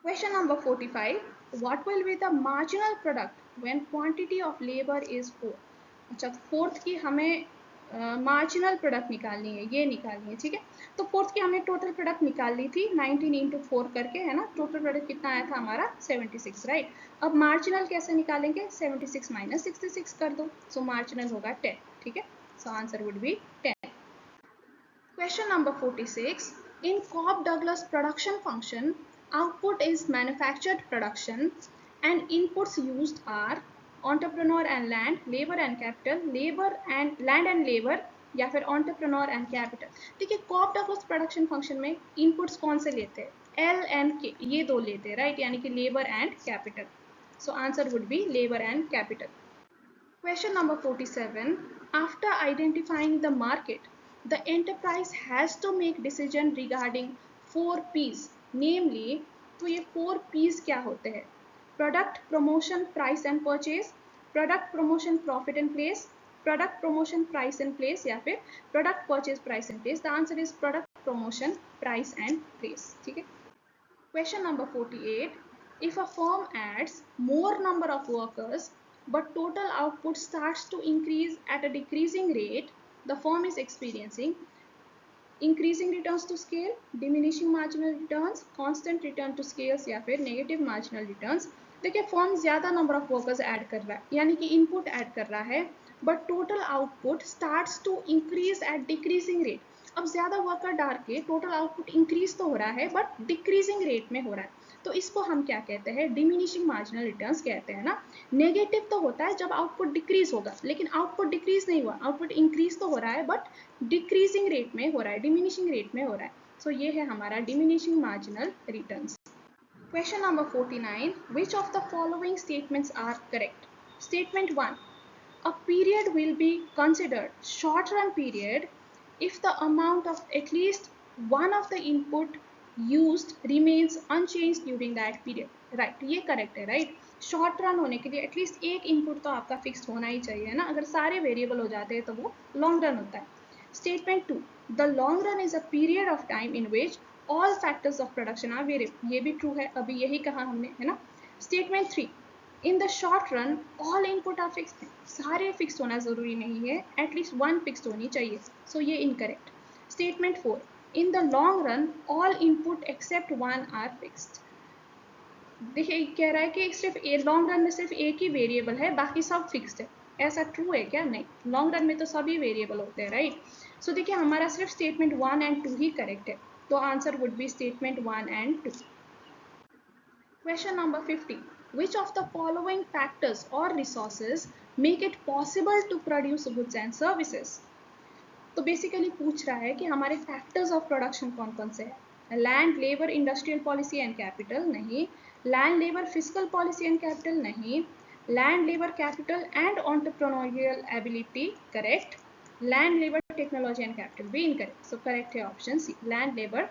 Question number 45. What will be the marginal product when quantity of labor is 4? अच्छा, fourth की हमें मार्जिनल प्रोडक्ट निकालनी है, ये निकालनी है, ठीक है। तो फोर्थ की हमने टोटल प्रोडक्ट निकाल ली थी 19 इंटू 4 करके, है ना। टोटल प्रोडक्ट कितना आया था हमारा 76, राइट। अब मार्जिनल कैसे निकालेंगे, 76 माइनस 66 कर दो, सो मार्जिनल होगा 10, ठीक है। So answer would B 10। Question number 46. In Cobb-Douglas production function, output is manufactured production and inputs used are entrepreneur and land, labor and capital, labor and land and labor, या फिर entrepreneur and capital। देखिए Cobb-Douglas production function में inputs कौन से लेते हैं, L and K, ये दो लेते हैं, राइट, यानी कि labor and capital। So answer would be labor and capital. Question number 47. After identifying the market, the enterprise has to make decision regarding 4 P's. Namely, तो ये 4 P's क्या होते हैं? Product, promotion, price and purchase, product, promotion, profit and place, product, promotion, price and place, या फिर product, purchase, price and place. The answer is product, promotion, price and place. ठीक है? Question number 48. If a firm adds more number of workers but total output starts to increase at a decreasing rate, the firm is experiencing increasing returns to scale, diminishing marginal returns, constant return to scales या फिर negative marginal returns। देखिए firm ज़्यादा number of workers add कर रहा है, यानी कि input add कर रहा है, but total output starts to increase at decreasing rate. अब ज़्यादा वर्कर डाल के टोटल आउटपुट इंक्रीज तो हो रहा है बट डिक्रीजिंग रेट में हो रहा है, तो इसको हम क्या कहते हैं, डिमिनिशिंग मार्जिनल रिटर्न्स कहते हैं ना। नेगेटिव तो होता है जब आउटपुट डिक्रीज होगा, लेकिन आउटपुट डिक्रीज नहीं हुआ, आउटपुट इंक्रीज तो हो रहा है बट डिक्रीजिंग रेट में हो रहा है, डिमिनिशिंग रेट में हो रहा है। सो ये है हमारा diminishing marginal returns. Question number 49. Which of the following statements are correct? Statement 1. A period will be considered short run period if the amount of at least one of the input used remains unchanged during that period. Right, ये correct है, right? Short run होने के लिए at least एक input तो आपका fix होना ही चाहिए, है ना। अगर सारे वेरिएबल हो जाते हैं तो वो लॉन्ग रन होता है। Statement 2. The long run is a period of time in which all factors of production are variable, ये भी ट्रू है, अभी यही कहा हमने, है ना। Statement 3. In the short run all input are fixed है, सारे फिक्स होना जरूरी नहीं है, एटलीस्ट वन फिक्स होनी चाहिए, सो ये इनकरेक्ट। Statement 4. In the long run all input except one are fixed. देखिए कह रहा है कि सिर्फ लॉन्ग रन में सिर्फ एक ही वेरिएबल है, बाकी सब फिक्स्ड है। ऐसा ट्रू है क्या? नहीं, लॉन्ग रन में तो सभी वेरिएबल होते हैं, राइट। सो देखिए हमारा सिर्फ स्टेटमेंट 1 एंड 2 ही करेक्ट है, तो answer would B statement 1 and 2। Question number 50. Which of the following factors or resources make it possible to produce goods and services? तो बेसिकली पूछ रहा है कि हमारे फैक्टर्स ऑफ प्रोडक्शन कौन कौन से हैं। Land, labour, industrial policy and capital नहीं। Land, labour, physical policy and capital नहीं। Land, labour, capital and entrepreneurial ability correct. Land, labour, technology and capital भी इनकरेक्ट, सो करेक्ट है option C, land, labour,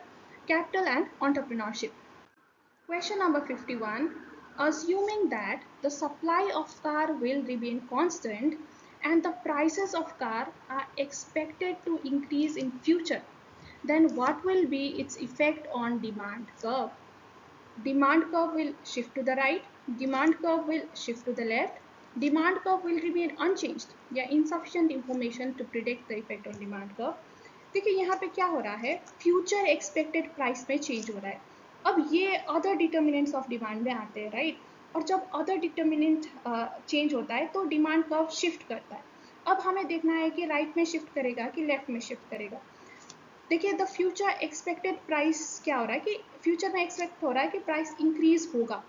capital and entrepreneurship. Question number 51. Assuming that the supply of car will remain constant and the prices of car are expected to increase in future, then what will be its effect on demand curve? Demand curve will shift to the right, demand curve will shift to the left, demand curve will remain unchanged, या insufficient information to predict the effect on demand curve। देखिए यहाँ पे क्या हो रहा है, future expected price में change हो रहा है। अब ये अदर डिटर्मिनेंट्स ऑफ डिमांड में आते हैं, राइट। और जब अदर डिटर्मिनेंट चेंज होता है तो डिमांड कर्व शिफ्ट करता है। अब हमें देखना है कि राइट में शिफ्ट करेगा कि लेफ्ट में शिफ्ट करेगा। देखिए द फ्यूचर एक्सपेक्टेड प्राइस क्या हो रहा है कि फ्यूचर में एक्सपेक्ट हो रहा है कि प्राइस इंक्रीज होगा,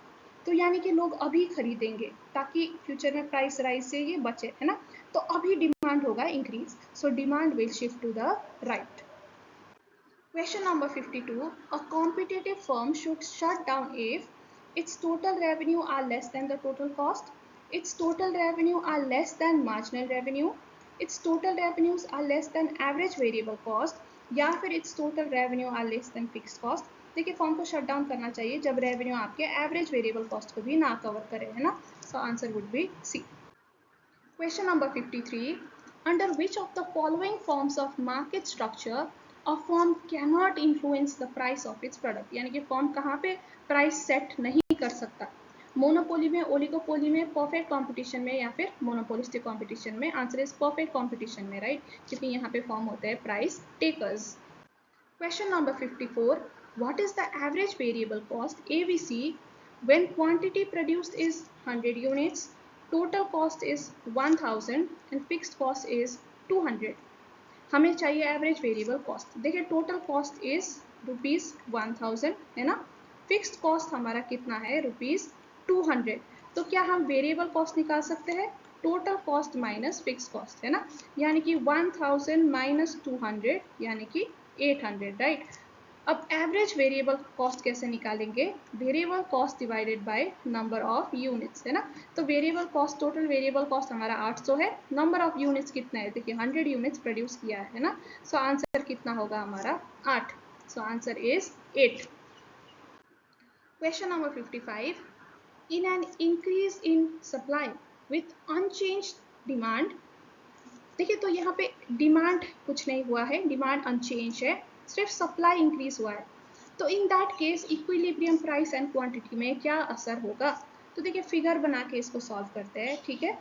तो यानी कि लोग अभी खरीदेंगे ताकि फ्यूचर में प्राइस राइज से ये बचे, है ना। तो अभी डिमांड होगा increase, so demand will shift to the right. Question number 52. A competitive firm should shut down if its total revenue are less than the total cost, its total revenue are less than marginal revenue, its total revenues are less than average variable cost, या फिर its total revenue are less than fixed cost। देखिए firm को shut down करना चाहिए जब revenue आपके average variable cost को भी ना कवर करे, है ना। So answer would be C. Question number 53. Under which of the following forms of market structure a firm cannot influence the price of its product? यानी कि फर्म कहाँ पे प्राइस सेट नहीं कर सकता। मोनोपोली में, ओलिगोपोली में, परफेक्ट कंपटीशन में या फिर मोनोपोलिस्टिक कंपटीशन में? आंसर इज परफेक्ट कंपटीशन में, राइट, क्योंकि यहाँ पे फॉर्म होता है price takers. Question number 54, what is the average variable cost AVC when quantity produced is 100 units, total cost is 1000 and fixed cost is 200? हमें चाहिए average variable cost. देखिए total cost is ₹1000 है ना, फिक्स्ड कॉस्ट हमारा कितना है ₹200। तो क्या हम वेरिएबल कॉस्ट निकाल सकते हैं? Total cost minus fix cost है ना, यानी कि 1000 माइनस 200 यानी कि 800, राइट। अब एवरेज वेरिएबल कॉस्ट कैसे निकालेंगे? Variable cost divided by number of units है ना। तो variable cost, total variable cost हमारा 800 है, नंबर ऑफ यूनिट्स कितना है? देखिए 100 यूनिट्स प्रोड्यूस किया है ना, सो आंसर कितना होगा हमारा 8, सो answer is 8। Question number 55, in an increase in supply with unchanged demand. देखिए तो यहाँ पे डिमांड कुछ नहीं हुआ है, डिमांड अनचेंज है, सिर्फ सप्लाई इंक्रीज हुआ है। तो in that case equilibrium price and quantity में क्या असर होगा? तो देखिए फिगर बना के इसको सॉल्व करते हैं, ठीक है।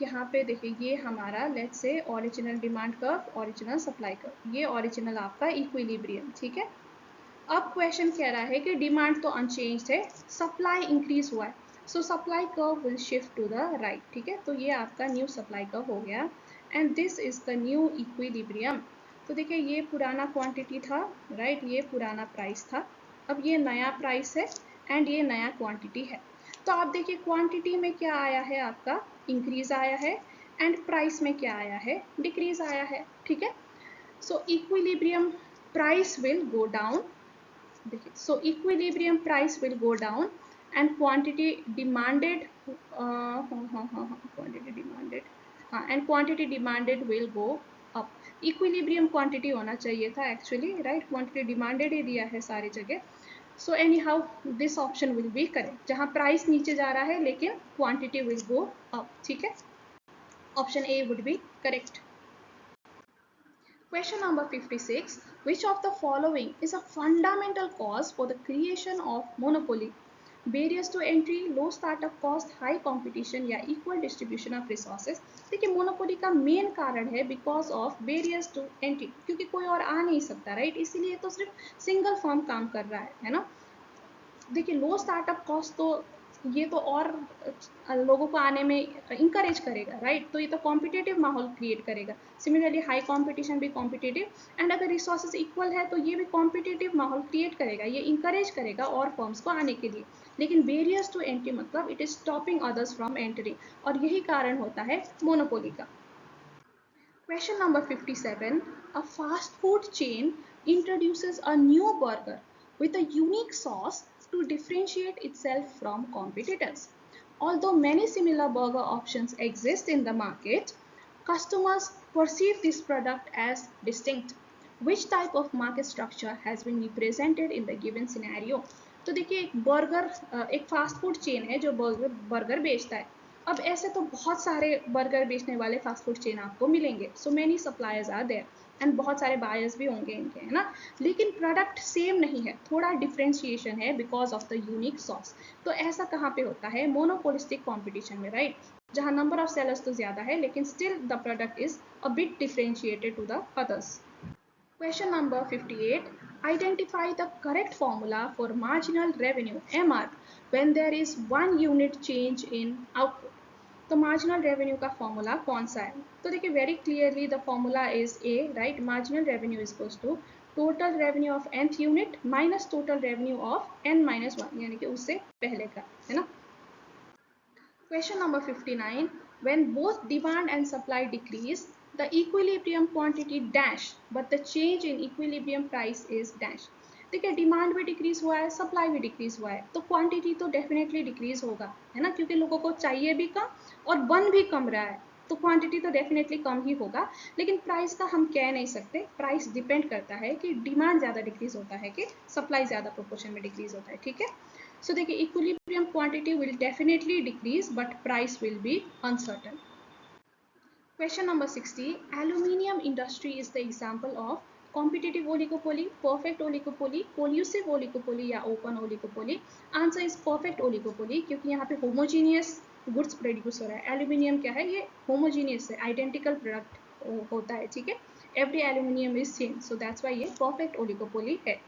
यहाँ पे देखिए ये हमारा let's say original demand curve, original supply curve, ये ओरिजिनल आपका इक्विलिब्रियम, ठीक है। अब क्वेश्चन कह रहा है कि डिमांड तो अनचेंज्ड है, सप्लाई इंक्रीज हुआ है, so supply curve will shift to the right, ठीक है। तो ये आपका न्यू सप्लाई कर्व हो गया and this is the new equilibrium. तो देखिए ये पुराना क्वांटिटी था, राइट, ये पुराना प्राइस था, अब ये नया प्राइस है एंड ये नया क्वांटिटी है। तो आप देखिए क्वांटिटी में क्या आया है आपका? इंक्रीज आया है एंड प्राइस में क्या आया है? डिक्रीज आया है, ठीक है। So equilibrium price will go down, देखिए so equilibrium price will go down and quantity demanded, quantity demanded, हाँ, and quantity demanded will go up. Equilibrium quantity होना चाहिए था एक्चुअली, राइट, क्वांटिटी डिमांडेड ही दिया है सारी जगह। So anyhow this option will be correct, जहाँ प्राइस नीचे जा रहा है लेकिन क्वांटिटी विल गो अप, ठीक है। Option A would be correct. Question number 56. Which of the following is a fundamental cause for the creation of monopoly? Barriers to entry, low startup cost, high competition या equal distribution of resources? देखिए monopoly का main कारण है because of barriers to entry, क्योंकि कोई और आ नहीं सकता, राइट, इसीलिए तो सिर्फ सिंगल फर्म काम कर रहा है ना। देखिए लो स्टार्टअप कॉस्ट तो ये तो और लोगों को आने में इंकरेज करेगा, राइट, तो ये तो कॉम्पिटेटिव माहौल क्रिएट करेगा। सिमिलरली हाई कॉम्पिटिशन भी कॉम्पिटेटिव एंड अगर रिसोर्सेज इक्वल है तो ये भी कॉम्पिटेटिव माहौल क्रिएट करेगा, ये इंकरेज करेगा और फर्म्स को आने के लिए। लेकिन बेरियर्स टू एंट्री मतलब it is stopping others from entering, और यही कारण होता है मोनोपोली का। Question number 57. A fast food chain introduces a new burger with a unique sauce to differentiate itself from competitors. Although many similar burger options exist in the market, customers perceive this product as distinct. Which type of market structure has been represented in the given scenario? तो देखिए एक burger, एक fast food chain है जो burger बेचता है। अब ऐसे तो बहुत सारे बर्गर बेचने वाले फास्ट फूड चेन आपको मिलेंगे, so many suppliers are there and बहुत सारे बायर्स भी होंगे इनके, है ना। लेकिन प्रोडक्ट सेम नहीं है, थोड़ा डिफ्रेंशिएशन है because of the unique sauce. तो ऐसा कहाँ पे होता है? मोनोपोलिस्टिक कॉम्पिटिशन में, राइट, जहाँ नंबर ऑफ सेलर्स तो ज़्यादा है लेकिन still the product is a bit differentiated to the others. Question number 58. Identify the correct formula for marginal revenue MR when there is 1 unit change in output. तो marginal revenue का formula कौन सा है? तो देखिए very clearly the formula is A, right, marginal revenue is equals to total revenue of nth unit minus total revenue of n-1, यानी कि उससे पहले का, है ना। Question number 59. When both demand and supply decrease, the equilibrium quantity dash, but the change in equilibrium price is dash. देखिए demand भी decrease हुआ है, सप्लाई भी डिक्रीज हुआ है, तो क्वांटिटी तो डेफिनेटली डिक्रीज होगा, है ना, क्योंकि लोगों को चाहिए भी कम और बन भी कम रहा है, तो क्वांटिटी तो डेफिनेटली कम ही होगा। लेकिन प्राइस का हम कह नहीं सकते, प्राइस डिपेंड करता है कि डिमांड ज़्यादा डिक्रीज होता है कि सप्लाई ज़्यादा प्रोपोर्शन में डिक्रीज होता है, ठीक है। So the equilibrium quantity will definitely decrease, but price will be uncertain. Question number 60. Aluminium industry is the example of competitive oligopoly, perfect oligopoly, collusive oligopoly या open oligopoly? Answer is perfect oligopoly, क्योंकि यहाँ पे homogeneous goods produce हो रहा है। Aluminium क्या है, ये होमोजीनियस है, आइडेंटिकल प्रोडक्ट होता है, ठीक है, every aluminium is same, so that's why ये परफेक्ट ओलिगोपोली है।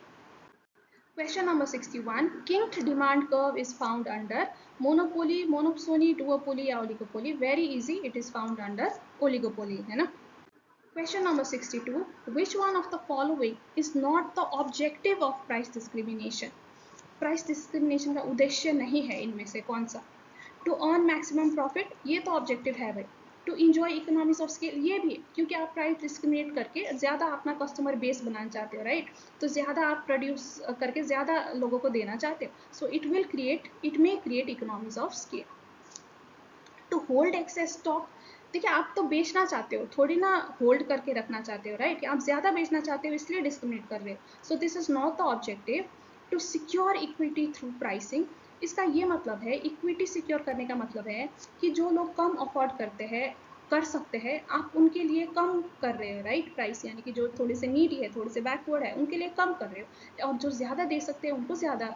Question number 61. Kinked demand curve is found under monopoly, monopsony, duopoly या oligopoly? Very easy, it is found under oligopoly, है ना? Question number 62. Which one of the following is not the objective of price discrimination? Price discrimination का उद्देश्य नहीं है इनमें से कौन सा? To earn maximum profit, ये तो ऑब्जेक्टिव है भाई। To enjoy economics of scale, ये भी है, क्योंकि आप प्राइस डिस्क्रिमिनेट करके ज़्यादा अपना कस्टमर बेस बनाना चाहते हो, राइट? तो ज़्यादा आप प्रोड्यूस करके ज़्यादा लोगों को देना चाहते हो, so it may create economics of scale. To hold excess stock, देखिए आप तो बेचना चाहते हो, थोड़ी ना होल्ड करके रखना चाहते हो, राइट? आप ज़्यादा बेचना चाहते हो इसलिए डिस्क्रिमिनेट कर रहे हो, so this is not the objective. To secure equity through pricing, इसका ये मतलब है, इक्विटी सिक्योर करने का मतलब है कि जो लोग कम अफोर्ड कर सकते हैं, आप उनके लिए कम कर रहे हो, राइट? प्राइस, यानी कि जो थोड़े से नीडी है, थोड़े से बैकवर्ड है, उनके लिए कम कर रहे हो, और जो ज़्यादा दे सकते हैं उनको ज़्यादा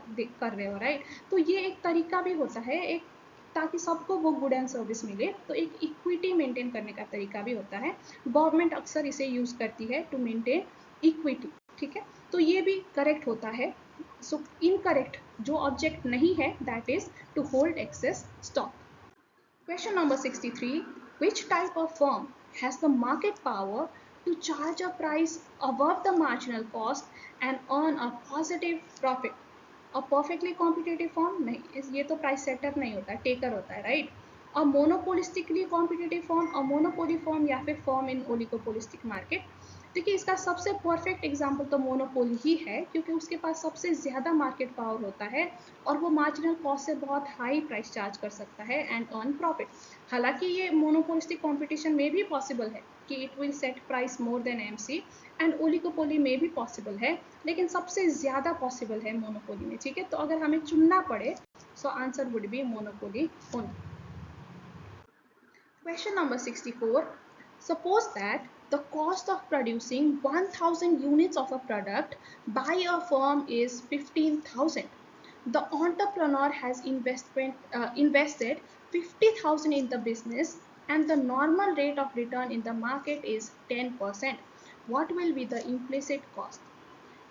कर रहे हो, राइट? तो ये एक तरीका भी होता है, एक, ताकि सबको वो गुड एंड सर्विस मिले, तो एक इक्विटी मेंटेन करने का तरीका भी होता है। गवर्नमेंट अक्सर इसे यूज करती है टू मेंटेन इक्विटी, ठीक है? तो ये भी करेक्ट होता है। सो इनकरेक्ट जो ऑब्जेक्ट नहीं है, that is to hold excess stock. Question number 63. Which type of firm has the market power to charge a price above the marginal cost and earn a positive profit? A perfectly competitive firm? नहीं, ये तो price shutter नहीं होता, taker होता है, right? A monopolistically competitive firm, a monopoly firm या फिर firm in oligopolistic market? देखिए इसका सबसे परफेक्ट एग्जाम्पल तो मोनोपोली ही है, क्योंकि उसके पास सबसे ज़्यादा मार्केट पावर होता है और वो मार्जिनल कॉस्ट से बहुत हाई प्राइस चार्ज कर सकता है एंड अर्न प्रॉफिट। हालांकि ये मोनोपोलिस्टिक कंपटीशन में भी पॉसिबल है कि it will set price more than MC, and oligopoly में भी पॉसिबल है, लेकिन सबसे ज़्यादा पॉसिबल है मोनोपोली में, ठीक है? तो अगर हमें चुनना पड़े, सो answer would B monopoly only. Question number 64. Suppose that the cost of producing 1000 units of a product by a firm is 15,000. The entrepreneur has invested 50,000 in the business and the normal rate of return in the market is 10%. What will be the implicit cost?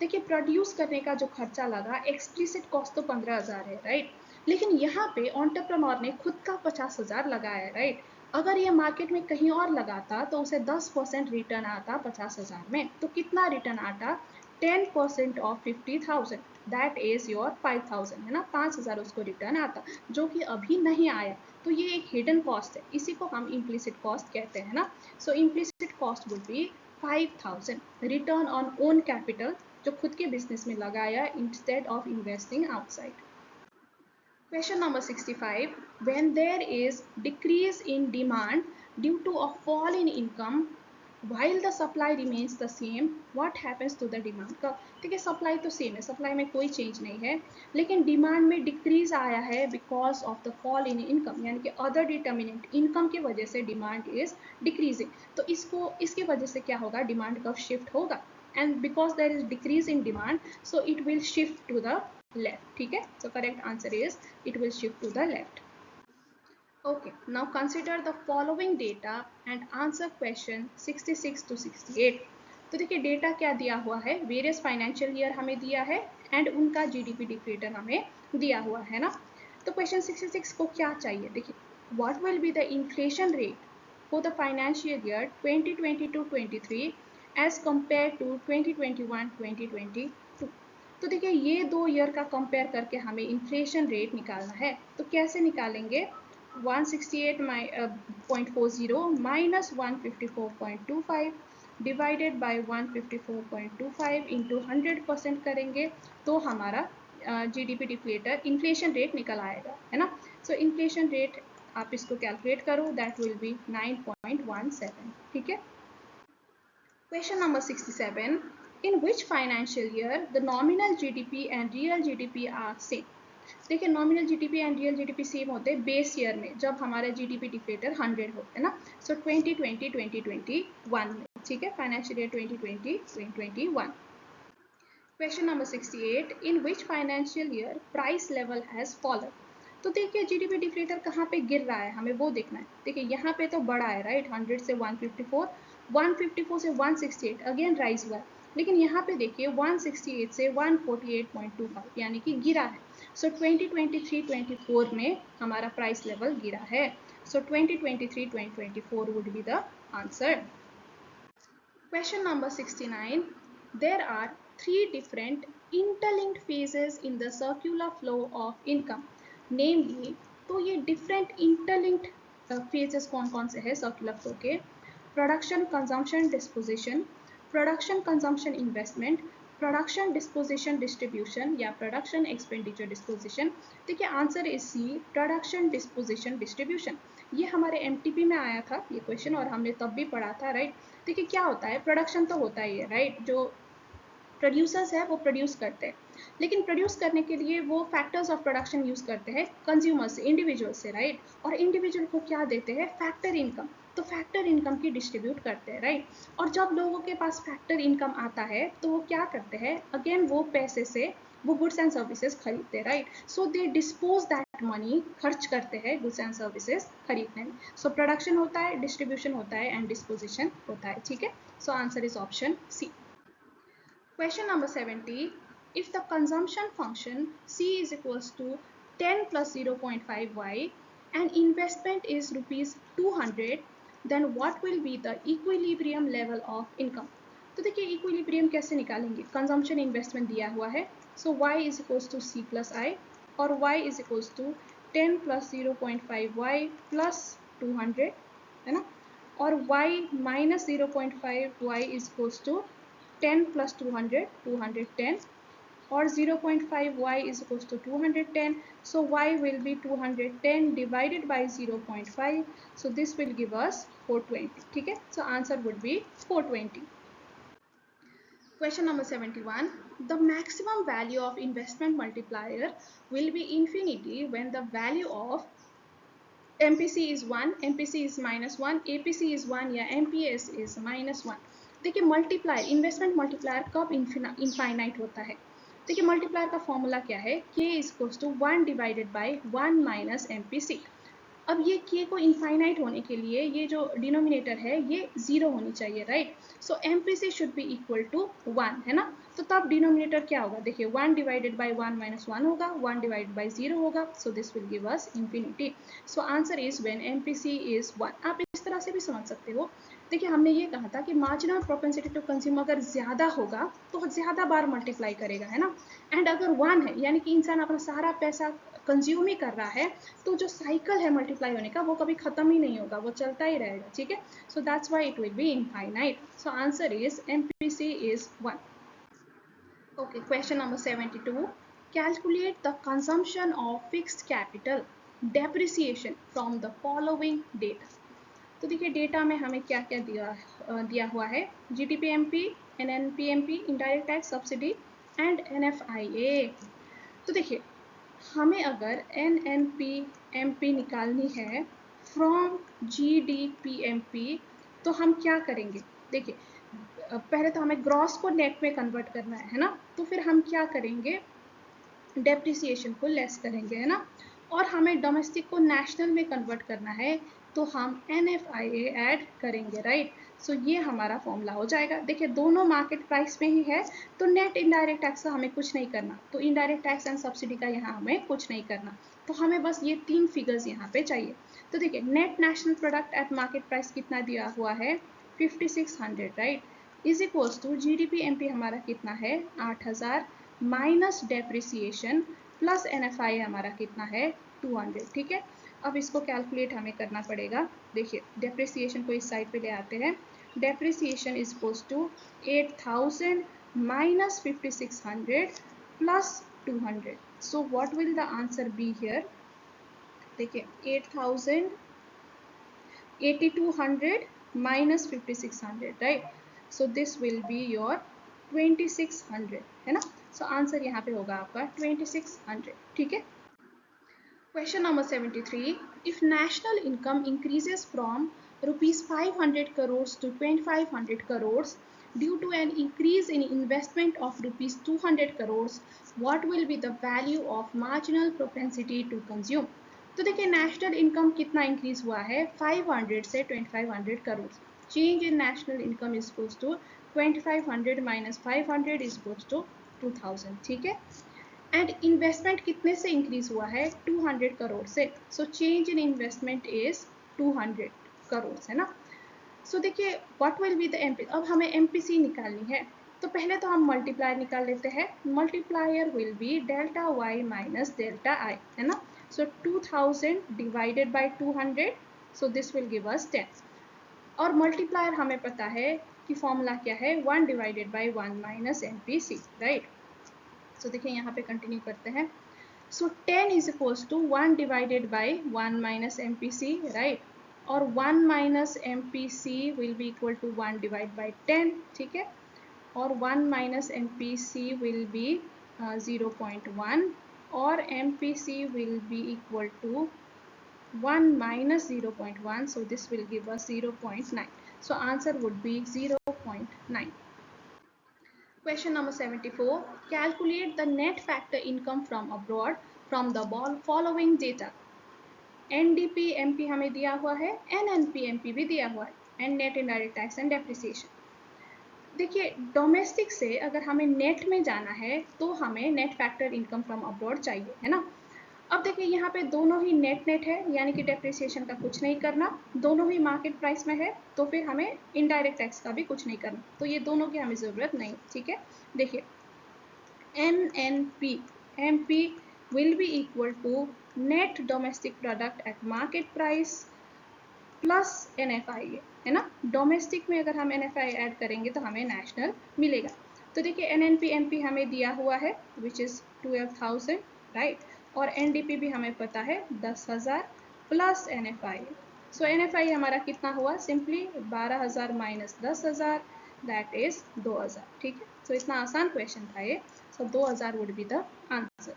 देखिए produce करने का जो खर्चा लगा, explicit cost तो 15,000 है, right? लेकिन यहाँ पे एंटरप्रेन्योर ने खुद का 50,000 लगाया है, राइट? अगर ये मार्केट में कहीं और लगाता तो उसे 10% रिटर्न आता 50,000 में, तो कितना रिटर्न आता? 10% ऑफ 50,000, दैट इज योर 5,000, है ना? 5,000 उसको रिटर्न आता, जो कि अभी नहीं आया। तो ये एक हिडन कॉस्ट है, इसी को हम इम्प्लिसिट कॉस्ट कहते हैं ना। So implicit cost would be 5,000 return on own capital, जो खुद के बिजनेस में लगाया instead of investing outside. Question number 65. When there is decrease in demand due to a fall in income while the supply remains the same, what happens to the demand curve? देखिए supply तो same है, supply में कोई change नहीं है, लेकिन demand में decrease आया है because of the fall in income, यानी कि अदर डिटर्मिनेंट इनकम की वजह से डिमांड इज डिक्रीजिंग। तो इसकी वजह से क्या होगा? डिमांड कर्व शिफ्ट होगा, and because there is decrease in demand, so it will shift to the left, ठीक है? So correct answer is it will shift to the left. Okay, now consider the following data and answer question 66 to 68. तो देखिए data क्या दिया हुआ है, various financial year हमें दिया है एंड उनका जीडीपी डिक्रेटर हमें दिया हुआ है ना। तो क्वेश्चन 66 को क्या चाहिए, देखिए what will be the inflation rate for the financial year 2022-23 as compared to 2021-2022। तो देखिए ये दो ईयर का कंपेयर करके हमें इन्फ्लेशन रेट निकालना है, तो कैसे निकालेंगे? 168.40 माइनस 154.25 डिवाइडेड बाय 154.25 इंटू 100% करेंगे, तो हमारा जीडीपी डिफ्लेटर इन्फ्लेशन रेट निकल आएगा, है ना? सो इन्फ्लेशन रेट आप इसको कैलकुलेट करो, दैट विल बी 9.17, ठीक है? Question number 67. In which financial year the nominal GDP and real GDP are same? देखिए nominal GDP and real GDP same होते हैं बेस ईयर में, जब हमारा जीडीपी डिफ्लेटर 100 हो, है ना? सो 2020-2021 में, ठीक है, financial year 2020-2021। Question number 68, in which financial year price level has fallen. तो देखिए जीडीपी डिफ्लेटर कहाँ पे गिर रहा है, हमें वो देखना है। देखिए यहाँ पे तो बड़ा है राइट, 100 से 154, 154 से 168 अगेन राइज हुआ है, लेकिन यहाँ पे देखिए 168 से 148.25 यानी कि गिरा है। सो 2023-24 में हमारा प्राइस लेवल गिरा है। सो 2023-2024 would be the answer. Question number 69. There are three different interlinked phases in the circular flow of income. Namely, तो ये different interlinked phases कौन कौन से हैं circular flow के? Production, consumption, disposition, production, consumption, investment, production disposition distribution या production expenditure disposition. देखिए answer is C, production disposition distribution. ये हमारे एमटीपी में आया था ये क्वेश्चन और हमने तब भी पढ़ा था राइट। देखिए क्या होता है, प्रोडक्शन तो होता ही है राइट, जो प्रोड्यूसर्स है वो प्रोड्यूस करते हैं, लेकिन प्रोड्यूस करने के लिए वो फैक्टर्स ऑफ प्रोडक्शन यूज करते हैं कंज्यूमर से, इंडिविजुअल से राइट, और इंडिविजुअल को क्या देते हैं, फैक्टर इनकम। तो फैक्टर इनकम की डिस्ट्रीब्यूट करते हैं राइट। और जब लोगों के पास फैक्टर इनकम आता है तो वो क्या करते हैं, अगेन वो पैसे से वो गुड्स एंड सर्विसेज खरीदते हैं right. So they dispose that money, खर्च करते हैं गुड्स एंड सर्विसेज खरीदने में। सो प्रोडक्शन होता है, डिस्ट्रीब्यूशन होता है एंड डिस्पोजिशन होता है, ठीक है। So answer is option C. Question number 70. If the consumption function C is equals to 10 plus 0.5y and investment is rupees 200, then what will be the equilibrium level of income? तो देखिए equilibrium कैसे निकालेंगे, consumption investment दिया हुआ है, so y is equals to c plus I और y is equals to 10 plus 0.5y plus 200 है ना, और y minus 0.5y is equals to 10 plus 200, 210, or 0.5y is equals to 210. So y will be 210 divided by 0.5. So this will give us 420. ठीक है, so answer would be 420. Question number 71. The maximum value of investment multiplier will be infinity when the value of MPC is 1, MPC is minus 1, APC is 1 या MPS is minus 1. देखिए multiplier, investment multiplier कब infinite होता है। देखिए multiplier का formula क्या है, K is equals to 1 divided by 1 minus MPC। अब ये K को इनफाइनाइट होने के लिए ये जो डिनोमिनेटर है ये 0 होनी चाहिए right. So MPC should be equal to 1 है ना, तो तब डिनोमिनेटर क्या होगा, देखिए 1 डिवाइडेड बाय 1 माइनस 1 होगा, 1 डिवाइडेड बाय 0 होगा, सो this will give us infinity. So answer is when MPC is 1। आप इस तरह से भी समझ सकते हो। देखिए हमने ये कहा था कि मार्जिनल प्रोपेंसिटी टू कंज्यूम अगर ज़्यादा होगा तो ज़्यादा बार मल्टीप्लाई करेगा है ना, एंड अगर 1 है यानी कि इंसान अपना सारा पैसा कंज्यूम ही कर रहा है तो जो साइकिल है मल्टीप्लाई होने का वो कभी खत्म ही नहीं होगा, वो चलता ही रहेगा, ठीक है। So that's why it will be infinite. So answer is MPC is 1. Okay, question number 72. Calculate the consumption of fixed capital depreciation from the following data. तो देखिए डेटा में हमें क्या क्या दिया हुआ है, GDP-MP, NNP-MP, indirect tax subsidy and NFIA। तो देखिए हमें अगर NNP-MP निकालनी है फ्रॉम GDP-MP तो हम क्या करेंगे, देखिए पहले तो हमें ग्रॉस को नेट में कन्वर्ट करना है ना, तो फिर हम क्या करेंगे, डेप्रिसिएशन को लेस करेंगे है ना, और हमें डोमेस्टिक को नेशनल में कन्वर्ट करना है तो हम NFIA ऐड करेंगे राइट। सो ये हमारा फॉर्मूला हो जाएगा। देखिए दोनों मार्केट प्राइस में ही है तो नेट इनडायरेक्ट टैक्स का हमें कुछ नहीं करना, तो इनडायरेक्ट टैक्स एंड सब्सिडी का यहाँ हमें कुछ नहीं करना, तो हमें बस ये 3 फिगर्स यहाँ पे चाहिए। तो देखिए net national product at market price कितना दिया हुआ है 5600 right, is equals to GDP-MP हमारा कितना है 8000 माइनस डेप्रिसिएशन प्लस NFI हमारा कितना है 200, ठीक है। अब इसको कैलकुलेट हमें करना पड़ेगा। देखिए डेप्रिसिएशन को इस साइड पे ले आते हैं, depreciation is equals to 8000 minus 5600 plus 200। So what will the answer be here, देखिए 8000 8200 minus 5600 right, so this will be your 2600 है ना। so आंसर यहाँ पे होगा आपका 2600, ठीक है। Question number 73. If national income increases from rupees 500 crores to 2500 crores due to an increase in investment of rupees 200 crores, what will be the value of marginal propensity to consume? तो देखिए national income कितना increase हुआ है 500 से 2500 crore. Change in national income is equals to 2500 minus 500 is equals to 2000. ठीक है. And investment कितने से इंक्रीज हुआ है 200 करोड़ से. So change in investment is 200 crore है ना. सो देखिए what will be the MP. अब हमें एमपीसी निकालनी है तो पहले तो हम मल्टीप्लायर निकाल लेते हैं. Multiplier will be delta Y minus delta I है ना. So 2000 divided by 200 so this will give us 10. और मल्टीप्लायर हमें पता है कि फॉर्मूला क्या है 1 divided by 1 minus MPC right. So देखिए यहाँ पे कंटिन्यू करते हैं. So 10 is equals to 1 divided by 1 minus MPC right. और 1 minus MPC will be equal to 1 divide by 10. ठीक है. और 1 माइनस एमपीसी विल बी 0.1 और MPC will be equal to 1 minus 0.1, so this will give us 0.9. So answer would be 0.9. Question number 74. Calculate the net factor income from abroad from the following data. NDP MP हमें दिया हुआ है, NNP MP भी दिया हुआ है, and net indirect tax and depreciation. देखिए domestic से अगर हमें नेट में जाना है तो हमें net factor income from abroad चाहिए है ना. अब देखिए यहाँ पे दोनों ही नेट नेट है यानी कि डेप्रिसिएशन का कुछ नहीं करना. दोनों ही मार्केट प्राइस में है तो फिर हमें इनडायरेक्ट टैक्स का भी कुछ नहीं करना. तो ये दोनों की हमें ज़रूरत नहीं. ठीक है. देखिए NNP MP will be equal to net domestic product at market price plus NFI है ना. डोमेस्टिक में अगर हम NFI ऐड करेंगे तो हमें नेशनल मिलेगा. तो देखिए NNP MP हमें दिया हुआ है विच इज़ 12,000 राइट. और NDP भी हमें पता है 10,000 प्लस NFI. सो NFI हमारा कितना हुआ सिंपली 12,000 माइनस 10,000 दैट इज 2,000. ठीक है. सो इतना आसान क्वेश्चन था ये. सो 2,000 would be the answer.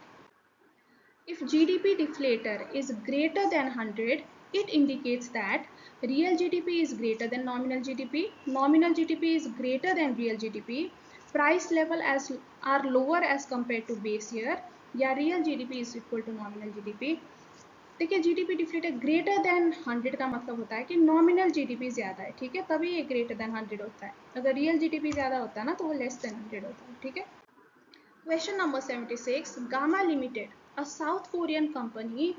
If GDP deflator is greater than 100, it indicates that real GDP is greater than nominal GDP, nominal GDP is greater than real GDP, price level are lower as compared to base year, या real GDP is equal to nominal GDP. देखिए GDP deflator greater than 100 का मतलब होता है कि nominal GDP ज़्यादा है. ठीक है. तभी ये ग्रेटर देन 100 होता है. अगर रियल GDP ज़्यादा होता है ना तो वो लेस देन 100 होता है. ठीक है. Question number 76. Gamma Limited, a South Korean company,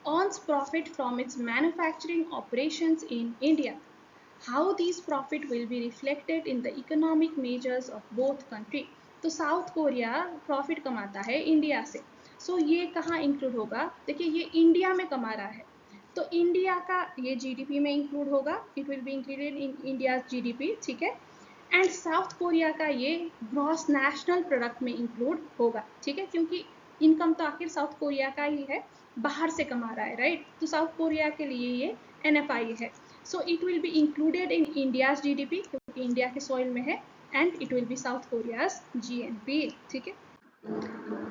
earns profit from its manufacturing operations in India. How these profit will be reflected in the economic measures of both country? तो south Korea profit कमाता है India से. सो ये कहाँ include होगा. देखिए ये India में कमा रहा है तो इंडिया का ये जीडीपी में इंक्लूड होगा. It will be included in India GDP. ठीक है. एंड साउथ कोरिया का ये ग्रॉस नेशनल प्रोडक्ट में इंक्लूड होगा. ठीक है. क्योंकि इनकम तो आखिर साउथ कोरिया का ही है, बाहर से कमा रहा है राइट. तो साउथ कोरिया के लिए ये NFI है. So it will be included in India's GDP क्योंकि इंडिया के सॉइल में है and it will be south Korea's GNP. ठीक है.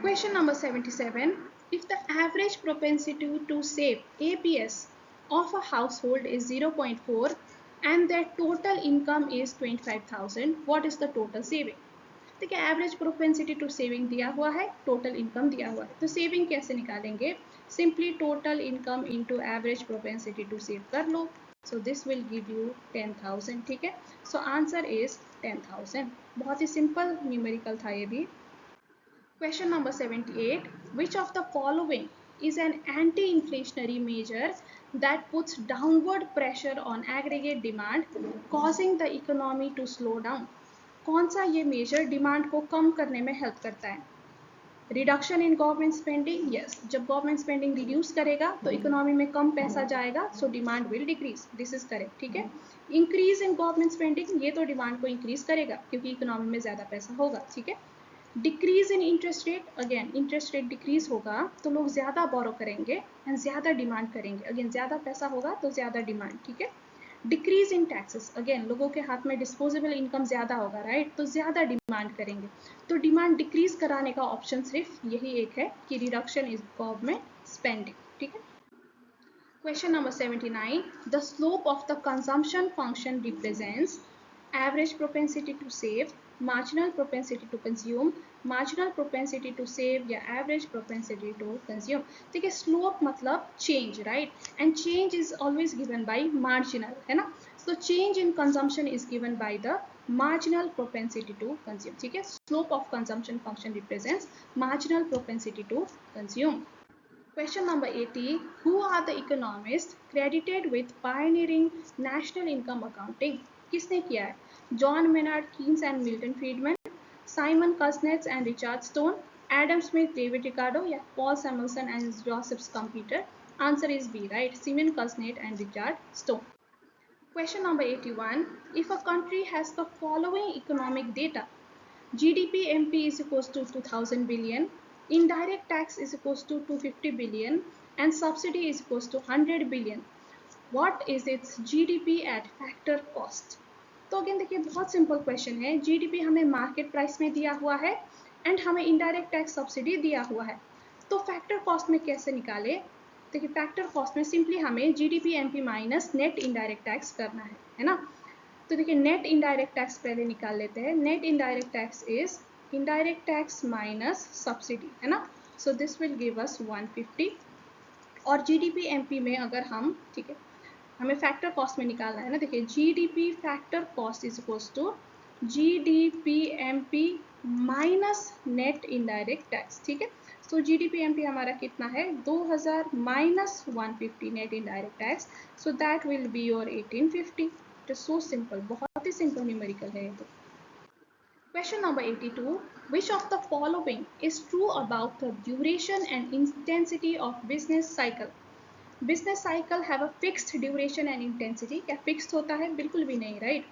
Question number 77. If the average propensity to save APS of a household is 0.4 and their total income is 25,000, what is the total saving? देखिए average propensity to saving दिया हुआ है, total income दिया हुआ है. तो सेविंग कैसे निकालेंगे. Simply total income into average propensity to save कर लो. So this will give you 10,000. ठीक है. So answer is 10,000. बहुत ही सिंपल न्यूमेरिकल था ये भी. Question number 78. Which of the following is an anti-inflationary measure that puts downward pressure on aggregate demand, causing the economy to slow down? कौन सा ये मेजर डिमांड को कम करने में हेल्प करता है. Reduction in government spending. Yes. जब government spending reduce करेगा तो इकोनॉमी में कम पैसा जाएगा सो demand will decrease. This is correct. ठीक है. इंक्रीज इन गवर्नमेंट स्पेंडिंग ये तो डिमांड को इंक्रीज करेगा क्योंकि इकोनॉमी में ज़्यादा पैसा होगा. ठीक है. Decrease in interest rate. Again interest rate decrease होगा तो लोग ज़्यादा बोरो करेंगे एंड ज़्यादा डिमांड करेंगे. अगेन ज़्यादा पैसा होगा तो ज़्यादा डिमांड. ठीक है. Decrease in taxes. अगेन लोगों के हाथ में डिस्पोजेबल इनकम ज़्यादा होगा राइट. तो ज़्यादा डिमांड करेंगे. तो डिमांड डिक्रीज कराने का ऑप्शन सिर्फ यही एक है कि रिडक्शन इज गवर्नमेंट स्पेंडिंग. ठीक है. Question number 79. The slope of the consumption function represents average propensity to save, marginal propensity to consume, marginal propensity to save या average propensity to consume. देखिए slope मतलब change, right? And change is always given by marginal, है ना? So change in consumption is given by the marginal propensity to consume. ठीक है? Slope of consumption function represents marginal propensity to consume. Question number 80. Who are the economists credited with pioneering national income accounting? किसने किया है? John Maynard Keynes and Milton Friedman, Simon Kuznets and Richard Stone, Adam Smith, David Ricardo या Paul Samuelson and Joseph computer? Answer is B, right? Simon Kuznets and Richard Stone. Question number 81. If a country has the following economic data: GDP MP is equals to 2000 billion, indirect tax is equals to 250 billion, and subsidy is equals to 100 billion. What is its GDP at factor cost? तो again देखिए बहुत simple question है. GDP हमें market price में दिया हुआ है and हमें इनडायरेक्ट टैक्स सब्सिडी दिया हुआ है. तो फैक्टर कॉस्ट में कैसे निकाले? देखिए फैक्टर कॉस्ट में सिंपली हमें GDP MP minus net indirect tax करना है ना? तो देखिए नेट इनडायरेक्ट टैक्स पहले निकाल लेते हैं. Net indirect tax is indirect tax minus subsidy, है ना? सो दिस विल गिव अस 150. और जीडीपी एमपी में अगर हम, ठीक है, हमें फैक्टर कॉस्ट में निकालना है ना. देखिए GDP factor cost is equals to GDP MP minus net indirect tax. ठीक है, सो जीडीपी एमपी हमारा कितना है? 2000 माइनस 150 net indirect tax. So that will be your 1850. It is so simple, बहुत ही सिंपल न्यूमेरिकल है ये तो. Question number 82. Which of the following is true about the duration and intensity of business cycle? Business cycle have a fixed duration and intensity. क्या fixed होता है? बिल्कुल भी नहीं, right?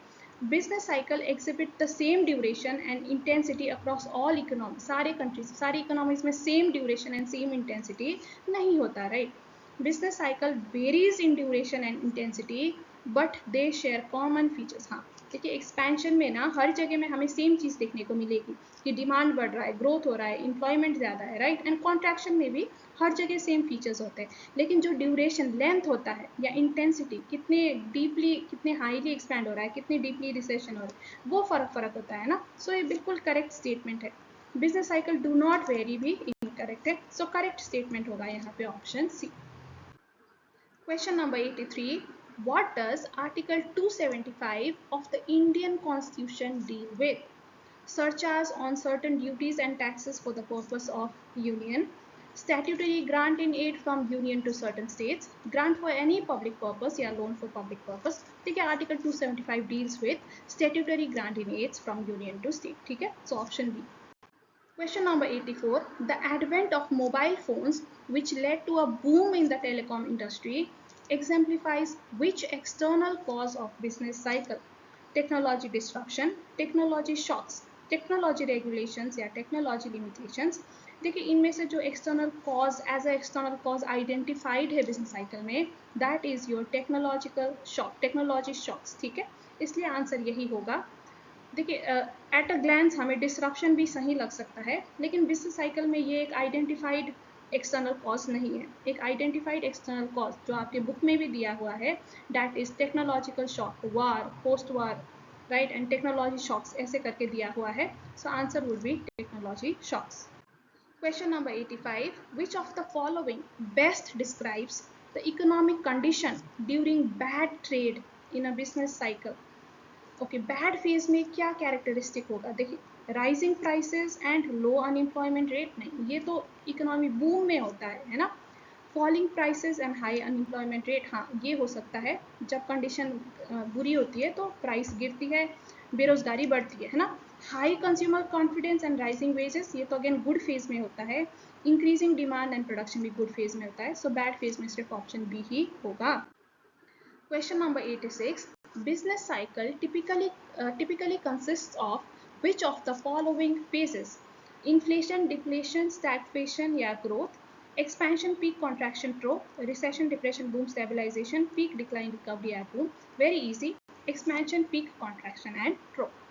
Business cycle exhibit the same duration and intensity across all economies. सारे countries, सारी economies में same duration and same intensity नहीं होता, right? Business cycle varies in duration and intensity, but they share common features. हाँ, देखिए expansion में ना हर जगह में हमें सेम चीज़ देखने को मिलेगी कि डिमांड बढ़ रहा है, ग्रोथ हो रहा है, एम्प्लॉयमेंट ज़्यादा है, राइट? एंड कॉन्ट्रैक्शन में भी हर जगह सेम फीचर्स होते हैं. लेकिन जो ड्यूरेशन लेंथ होता है या इंटेंसिटी, कितने डीपली, कितने हाईली एक्सपैंड हो रहा है, कितने डीपली रिसेशन हो रहा है, वो फर्क होता है ना. सो ये बिल्कुल करेक्ट स्टेटमेंट है. Business cycle do not very भी इनकरेक्ट है. सो करेक्ट स्टेटमेंट होगा यहाँ पे option C. Question number 83. What does Article 275 of the Indian Constitution deal with? Surcharge on certain duties and taxes for the purpose of union, statutory grant in aid from union to certain states, grant for any public purpose या loan for public purpose. ठीक है, Article 275 deals with statutory grant in aids from union to state. ठीक है, so option B. Question number 84. The advent of mobile phones, which led to a boom in the telecom industry, exemplifies which external cause of business cycle? Technology disruption, technology shocks, technology regulations या technology limitations. देखिए इनमें से जो external cause as a external cause identified है business cycle में, that is your technological shock, technology shocks. ठीक है, इसलिए आंसर यही होगा. देखिए एट अ ग्लैंस हमें डिसरप्शन भी सही लग सकता है, लेकिन बिजनेस साइकिल में ये एक आइडेंटिफाइड एक्सटर्नल कॉज नहीं है. एक आइडेंटिफाइड एक्सटर्नल कॉज जो आपके बुक में भी दिया हुआ है, that is technological shock, war, post war, right, and technology shocks ऐसे करके दिया हुआ है. So answer would be technology shocks. Question number 85. Which of the following best describes the economic condition during bad trade in a business cycle? Okay, bad phase में क्या characteristic होगा? देखिए rising prices and low unemployment rate, नहीं, ये तो economy boom में होता है ना. Falling prices and high unemployment rate, हाँ ये हो सकता है. जब कंडीशन बुरी होती है तो प्राइस गिरती है, बेरोजगारी बढ़ती है ना. High consumer confidence and rising wages, ये तो अगेन गुड फेज में होता है. इंक्रीजिंग डिमांड एंड प्रोडक्शन भी गुड फेज में होता है. सो बैड फेज में सिर्फ ऑप्शन बी ही होगा. Question number 86. Business cycle typically consists of which of the following phases? Inflation, deflation, stagflation या growth, expansion, peak, contraction, trough, recession, depression, boom, stabilization, peak, decline, recovery या boom. Very easy. Expansion, peak, contraction and trough.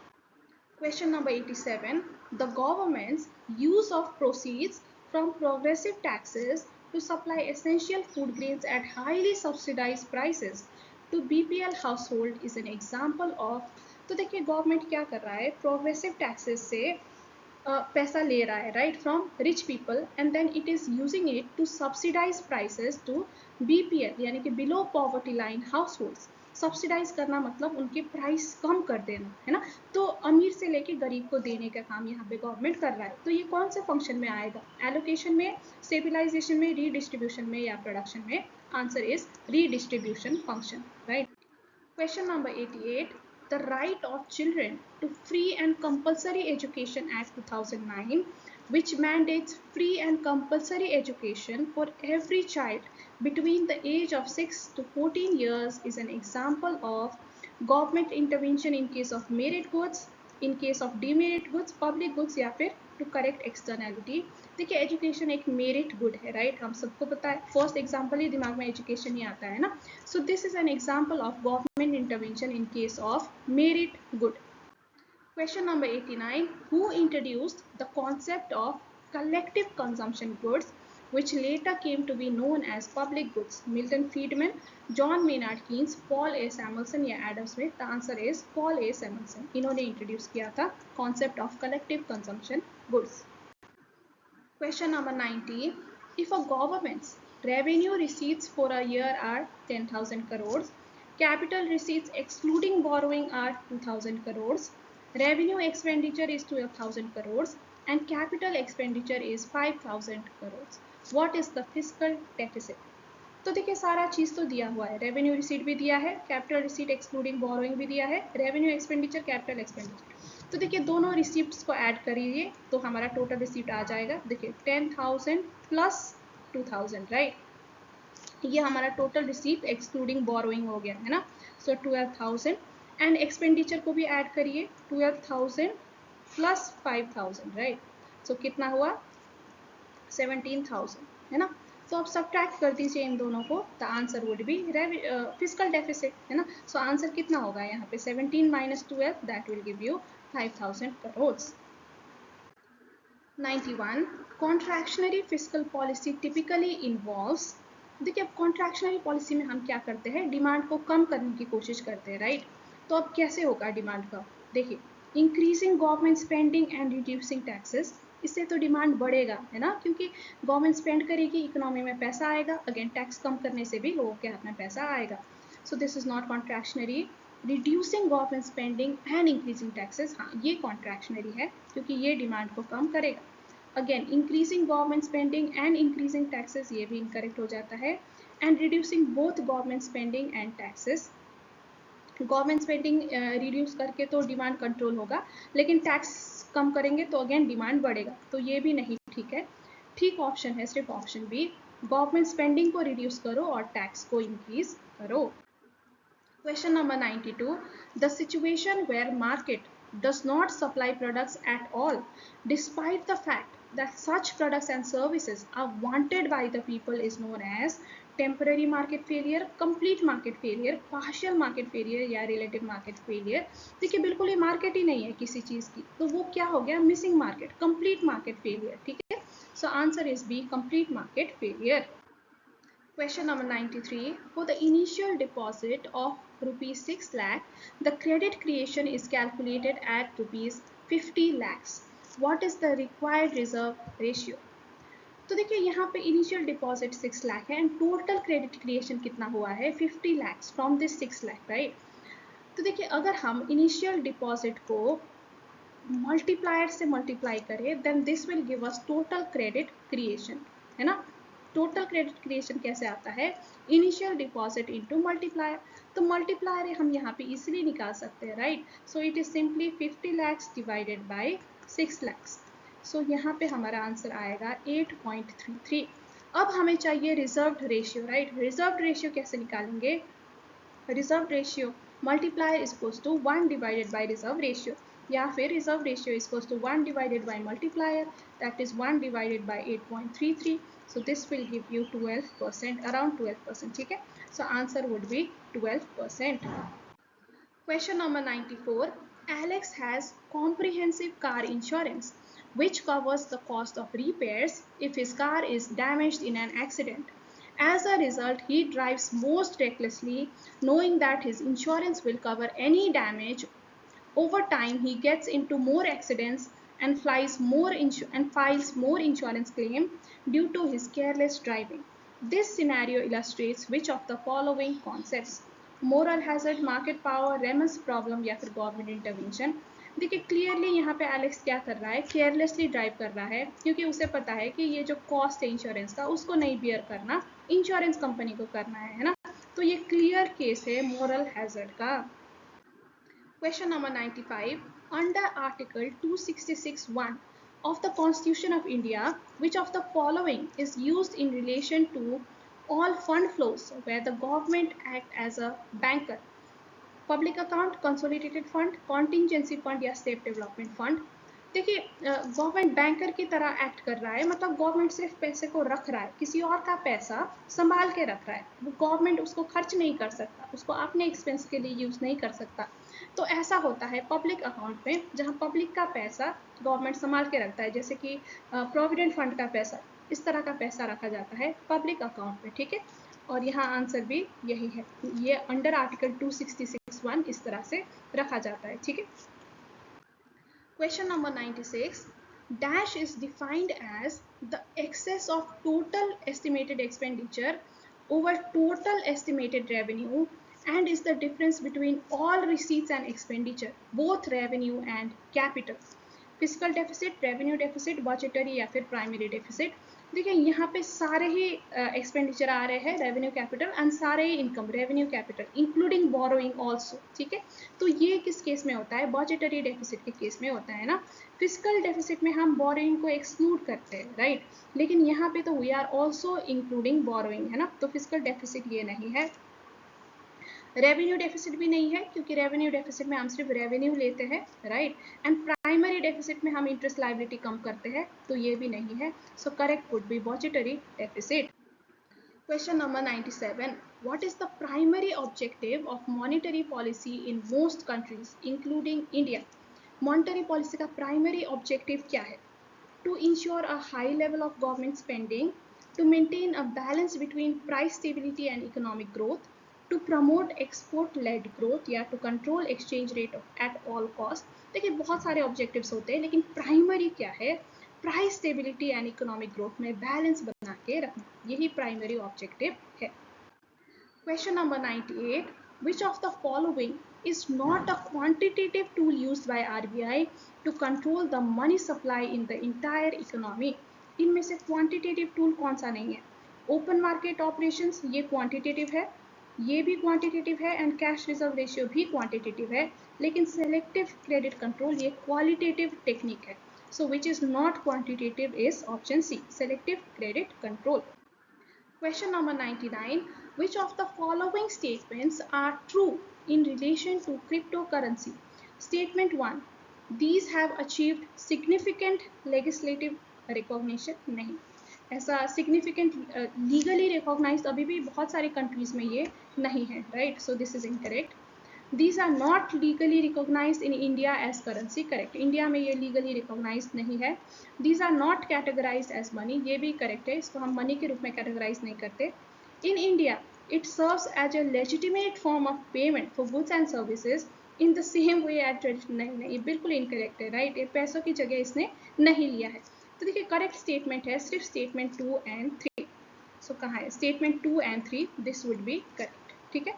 Question number 87. The government's use of proceeds from progressive taxes to supply essential food grains at highly subsidized prices to BPL household is an example of। तो देखिए government क्या कर रहा है, progressive taxes से पैसा ले रहा है right from rich people and then it is using it to subsidize prices to BPL यानी कि below poverty line households. Subsidize करना मतलब उनके प्राइस कम कर देना है ना, तो अमीर से लेके गरीब को देने का काम यहाँ पे गवर्नमेंट कर रहा है। तो ये कौन से फंक्शन में आएगा, एलोकेशन में, स्टेबिलाईजेशन में, रीडिस्ट्रीब्यूशन में या प्रोडक्शन में? Answer is redistribution function right. Question number 88. The Right of Children to Free and Compulsory Education Act 2009, which mandates free and compulsory education for every child between the age of 6 to 14 years, is an example of government intervention in case of merit goods, in case of demerit goods, public goods या फिर to correct externality. देखिए education एक merit good है right, हम सबको पता है, first example ही दिमाग में एजुकेशन ही आता है ना। सो this is an example of government intervention in case of merit good. Question number 89. Who introduced the concept of collective consumption goods, which later came to be known as public goods? Milton Friedman, John Maynard Keynes, Paul A. Samuelson या Adam Smith? The answer is Paul A. Samuelson. इन्होंने introduce किया था concept of collective consumption goods. Question number 90. If a government's revenue receipts for a year are 10,000 crores, capital receipts excluding borrowing are 2,000 crores, revenue expenditure is 12,000 crores and capital expenditure is 5,000 crores, what is the fiscal deficit? तो देखिए सारा चीज तो दिया हुआ है, revenue receipt भी दिया है, कैपिटल रिसीट एक्सक्लूडिंग बोरोइंग भी दिया है, रेवेन्यू एक्सपेंडिचर, कैपिटल एक्सपेंडिचर। तो देखिए दोनों रिसीप्ट्स को ऐड करिए तो हमारा टोटल रिसीप्ट आ जाएगा। देखिए 10,000 प्लस 2,000 राइट, ये हमारा टोटल रिसीप्ट एक्सक्लूडिंग बोरोइंग हो गया है ना। सो 12,000 एंड एक्सपेंडिचर को भी ऐड करिए, 12,000 प्लस 5,000 राइट, सो कितना हुआ 17,000 है ना। तो आप सब्ट्रैक्ट कर दीजिए इन दोनों को, the answer would B fiscal deficit है ना। सो आंसर कितना होगा यहाँ पे 17 minus 12, that will give you 5,000 crore. 91. Contractionary fiscal policy typically involves. देखिए अब कॉन्ट्रैक्शनरी पॉलिसी में हम क्या करते हैं, डिमांड को कम करने की कोशिश करते हैं राइट। तो अब कैसे होगा डिमांड का, देखिए increasing government spending and reducing taxes, इससे तो डिमांड बढ़ेगा है ना, क्योंकि गवर्नमेंट स्पेंड करेगी, इकोनॉमी में पैसा आएगा, अगेन टैक्स कम करने से भी लोगों के हाथ में पैसा आएगा। सो this is not contractionary. Reducing government spending and increasing taxes, हाँ ये कॉन्ट्रैक्शनरी है क्योंकि ये डिमांड को कम करेगा। Again increasing government spending and increasing taxes, ये भी इनकरेक्ट हो जाता है। And reducing both government spending and taxes, government spending reduce करके तो डिमांड कंट्रोल होगा, लेकिन टैक्स कम करेंगे तो अगेन डिमांड बढ़ेगा, तो ये भी नहीं ठीक है। ठीक ऑप्शन है सिर्फ ऑप्शन बी, गवर्नमेंट स्पेंडिंग को रिड्यूस करो और टैक्स को इंक्रीज करो। Question number 92. The situation where market does not supply products at all, despite the fact that such products and services are wanted by the people, is known as temporary market failure, complete market failure, partial market failure या relative market failure। देखिए बिल्कुल ही market ही नहीं है किसी चीज की, तो वो क्या हो गया, missing market, complete market failure. ठीक है, so answer is B, complete market failure. Question number 93. For the initial deposit of rupees 6 lakh, the credit creation is calculated at rupees 50 lakhs. What is the required reserve ratio? तो देखिए यहाँ पे initial deposit 6 lakh है and total credit creation कितना हुआ है 50 lakhs from this 6 lakh right. तो देखिए अगर हम इनिशियल डिपॉजिट को मल्टीप्लायर से मल्टीप्लाई करें then this will give us total credit creation है ना। टोटल क्रेडिट क्रिएशन कैसे आता है, इनिशियल डिपॉजिट इनटू मल्टीप्लायर, तो मल्टीप्लायर हम यहाँ पे इजीली निकाल सकते हैं right. So it is simply 50 lakhs divided by 6 lakhs। सो यहाँ पे हमारा आंसर आएगा 8.33। अब हमें चाहिए reserved ratio right. Reserved ratio कैसे निकालेंगे, reserve ratio multiply is equals to 1 divided by reserve ratio, या फिर reserve ratio is equals to 1 divided by multiplier, that is 1 divided by 8.33। so this will give you 12%, around 12%। ठीक है, so answer would be 12%। Question number 94. Alex has comprehensive car insurance which covers the cost of repairs if his car is damaged in an accident. As a result, he drives most recklessly, knowing that his insurance will cover any damage. Over time, he gets into more accidents and files more insurance claim due to his careless driving. This scenario illustrates which of the following concepts: moral hazard, market power, ramus problem या फिर government intervention. देखिए clearly यहाँ पे Alex क्या कर रहा है, carelessly drive कर रहा है, क्योंकि उसे पता है कि ये जो कॉस्ट है इंश्योरेंस का उसको नहीं बियर करना, इंश्योरेंस कंपनी को करना है ना। तो ये क्लियर केस है मोरल हैजर्ड का। Question number 95. Under Article 266(1) of the Constitution of India, which of the following is used in relation to all fund flows where the government act as a banker? Public account, consolidated fund, contingency fund या state development fund. देखिए government banker की तरह act कर रहा है, मतलब government सिर्फ पैसे को रख रहा है, किसी और का पैसा संभाल के रख रहा है, वो गवर्नमेंट उसको खर्च नहीं कर सकता, उसको अपने एक्सपेंस के लिए यूज़ नहीं कर सकता। तो ऐसा होता है पब्लिक अकाउंट में, जहाँ पब्लिक का पैसा गवर्नमेंट संभाल के रखता है, जैसे कि प्रोविडेंट फंड का पैसा, इस तरह का पैसा रखा जाता है पब्लिक अकाउंट में, ठीक है। और यहाँ आंसर भी यही है, ये अंडर आर्टिकल 266(1) इस तरह से रखा जाता है, ठीक है। Question number 96. Dash is defined as the excess of total estimated expenditure over total estimated revenue and is the difference between all receipts and expenditure, both revenue and capital. Physical deficit, revenue deficit, budgetary या फिर primary deficit. देखिए यहाँ पे सारे ही expenditure आ रहे हैं, revenue capital, and सारे ही income, revenue capital including borrowing also, ठीक है। तो ये किस केस में होता है, बजटरी डेफिसिट के केस में होता है ना। फिजिकल डेफिसिट में हम बोरोइंग को एक्सक्लूड करते हैं, राइट, लेकिन यहाँ पे तो we are also including borrowing, है ना, तो फिजिकल डेफिसिट ये नहीं है। रेवेन्यू डेफिसिट भी नहीं है, क्योंकि रेवेन्यू डेफिसिट में हम सिर्फ रेवेन्यू लेते हैं, राइट, एंड प्राइमरी डेफिसिट में हम इंटरेस्ट लायबिलिटी कम करते हैं, तो ये भी नहीं है। So correct would be budgetary deficit. Question number 97. What is the primary objective of monetary policy in most countries including India? Monetary policy का प्राइमरी ऑब्जेक्टिव क्या है? To ensure a high level of government spending, to maintain a balance between price stability and economic growth, to promote export-led growth या to control exchange rate at all cost। देखिए बहुत सारे objectives होते हैं, लेकिन primary क्या है, price stability and economic growth में बैलेंस बना के रखना, यही प्राइमरी ऑब्जेक्टिव है। Question number 98. Which of the following is not a quantitative tool used by RBI to control the money supply in the entire economy? इनमें से quantitative tool कौन सा नहीं है? ओपन मार्केट ऑपरेशंस, ये क्वांटिटेटिव है, ये भी क्वांटिटेटिव है, एंड कैश रिजर्व रेशियो भी क्वांटिटेटिव है, लेकिन सेलेक्टिव क्रेडिट कंट्रोल ये क्वालिटेटिव टेक्निक है। So which is not quantitative is option C, selective credit control. Question number 99. Which of the following statements are true in relation to cryptocurrency? Statement 1. These have achieved significant legislative recognition. नहीं, ऐसा significant legally recognized अभी भी बहुत सारी countries में ये नहीं है, right? So this is incorrect. These are not legally recognized in India as currency. Correct. India में ये legally recognized नहीं है. These are not categorized as money. ये भी correct है. इसको हम money के रूप में categorize नहीं करते. In India, it serves as a legitimate form of payment for goods and services in the same way as traditional. नहीं, ये बिल्कुल incorrect है, right? ये पैसों की जगह इसने नहीं लिया है. तो देखिए correct statement है सिर्फ statement 2 and 3. So कहाँ है? Statement 2 and 3. This would be correct. ठीक है?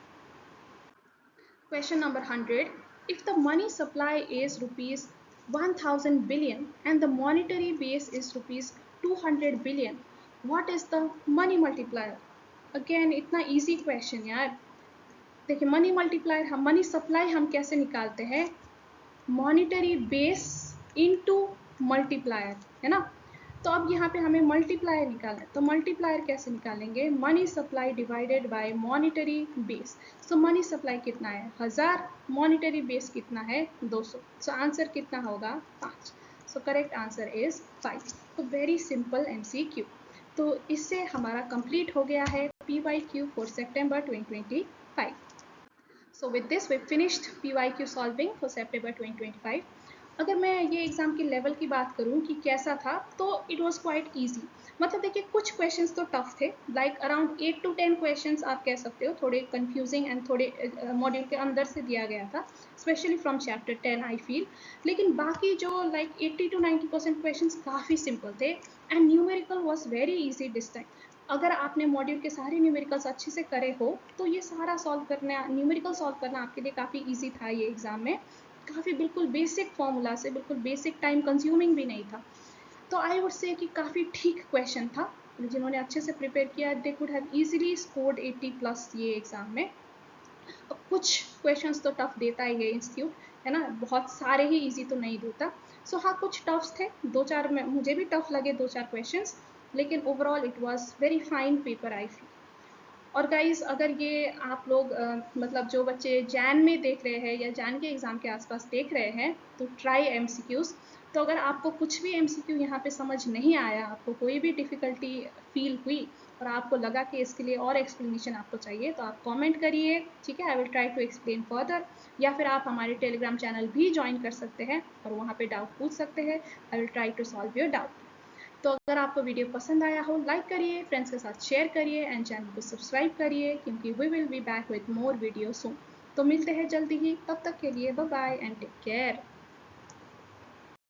Question number 100. If the money supply is rupees 1000 billion and the monetary base is rupees 200 billion, what is the money multiplier? Again इतना easy question यार। देखिए money multiplier, हम money supply हम कैसे निकालते हैं? Monetary base into multiplier, है ना। तो अब यहाँ पे हमें मल्टीप्लायर निकालना है, तो मल्टीप्लायर कैसे निकालेंगे? Money supply divided by monetary base. So money supply कितना है? 1000, मॉनिटरी बेस कितना है? 200। सो आंसर कितना होगा? 5। सो करेक्ट आंसर इज 5। तो वेरी सिंपल MCQ। तो इससे हमारा कंप्लीट हो गया है PYQ for September 2025। So with this we finished PYQ solving for September 2025. अगर मैं ये एग्ज़ाम के लेवल की बात करूँ कि कैसा था, तो इट वाज़ क्वाइट ईज़ी। मतलब देखिए कुछ क्वेश्चंस तो टफ थे, लाइक अराउंड 8 टू 10 क्वेश्चंस आप कह सकते हो, थोड़े कंफ्यूजिंग एंड थोड़े मॉड्यूल के अंदर से दिया गया था, specially from chapter 10 I feel. लेकिन बाकी जो लाइक 80 टू 90% क्वेश्चंस काफ़ी सिंपल थे and numerical was very easy this time. अगर आपने मॉड्यूल के सारे न्यूमेरिकल्स अच्छे से करे हो, तो ये सारा सॉल्व करना, न्यूमेरिकल सॉल्व करना आपके लिए काफ़ी ईजी था ये एग्ज़ाम में। काफ़ी बिल्कुल बेसिक फॉर्मूला से, बिल्कुल बेसिक, टाइम कंज्यूमिंग भी नहीं था। तो आई वुड से कि काफ़ी ठीक क्वेश्चन था। जिन्होंने अच्छे से प्रिपेयर किया they could have easily scored 80 plus ये एग्ज़ाम में। कुछ क्वेश्चंस तो टफ देता ही है इंस्टीट्यूट, है ना, बहुत सारे ही इजी तो नहीं देता। सो हाँ, कुछ टफ्स थे, दो चार में मुझे भी टफ लगे, दो चार क्वेश्चंस, लेकिन overall it was very fine paper I feel. और गाइज अगर ये आप लोग मतलब जो बच्चे जैन में देख रहे हैं या जैन के एग्ज़ाम के आसपास देख रहे हैं, तो ट्राई एमसीक्यूज़। तो अगर आपको कुछ भी एमसीक्यू यहाँ पे समझ नहीं आया, आपको कोई भी डिफ़िकल्टी फील हुई और आपको लगा कि इसके लिए और एक्सप्लेनेशन आपको चाहिए, तो आप कमेंट करिए, ठीक है, I will try to explain further. या फिर आप हमारे टेलीग्राम चैनल भी ज्वाइन कर सकते हैं और वहाँ पे डाउट पूछ सकते हैं। I will try to solve your doubt. तो अगर आपको वीडियो पसंद आया हो, लाइक करिए, फ्रेंड्स के साथ शेयर करिए एंड चैनल को सब्सक्राइब करिए, क्योंकि we will be back with more video soon. तो मिलते हैं जल्दी ही, तब तक के लिए bye bye and take care.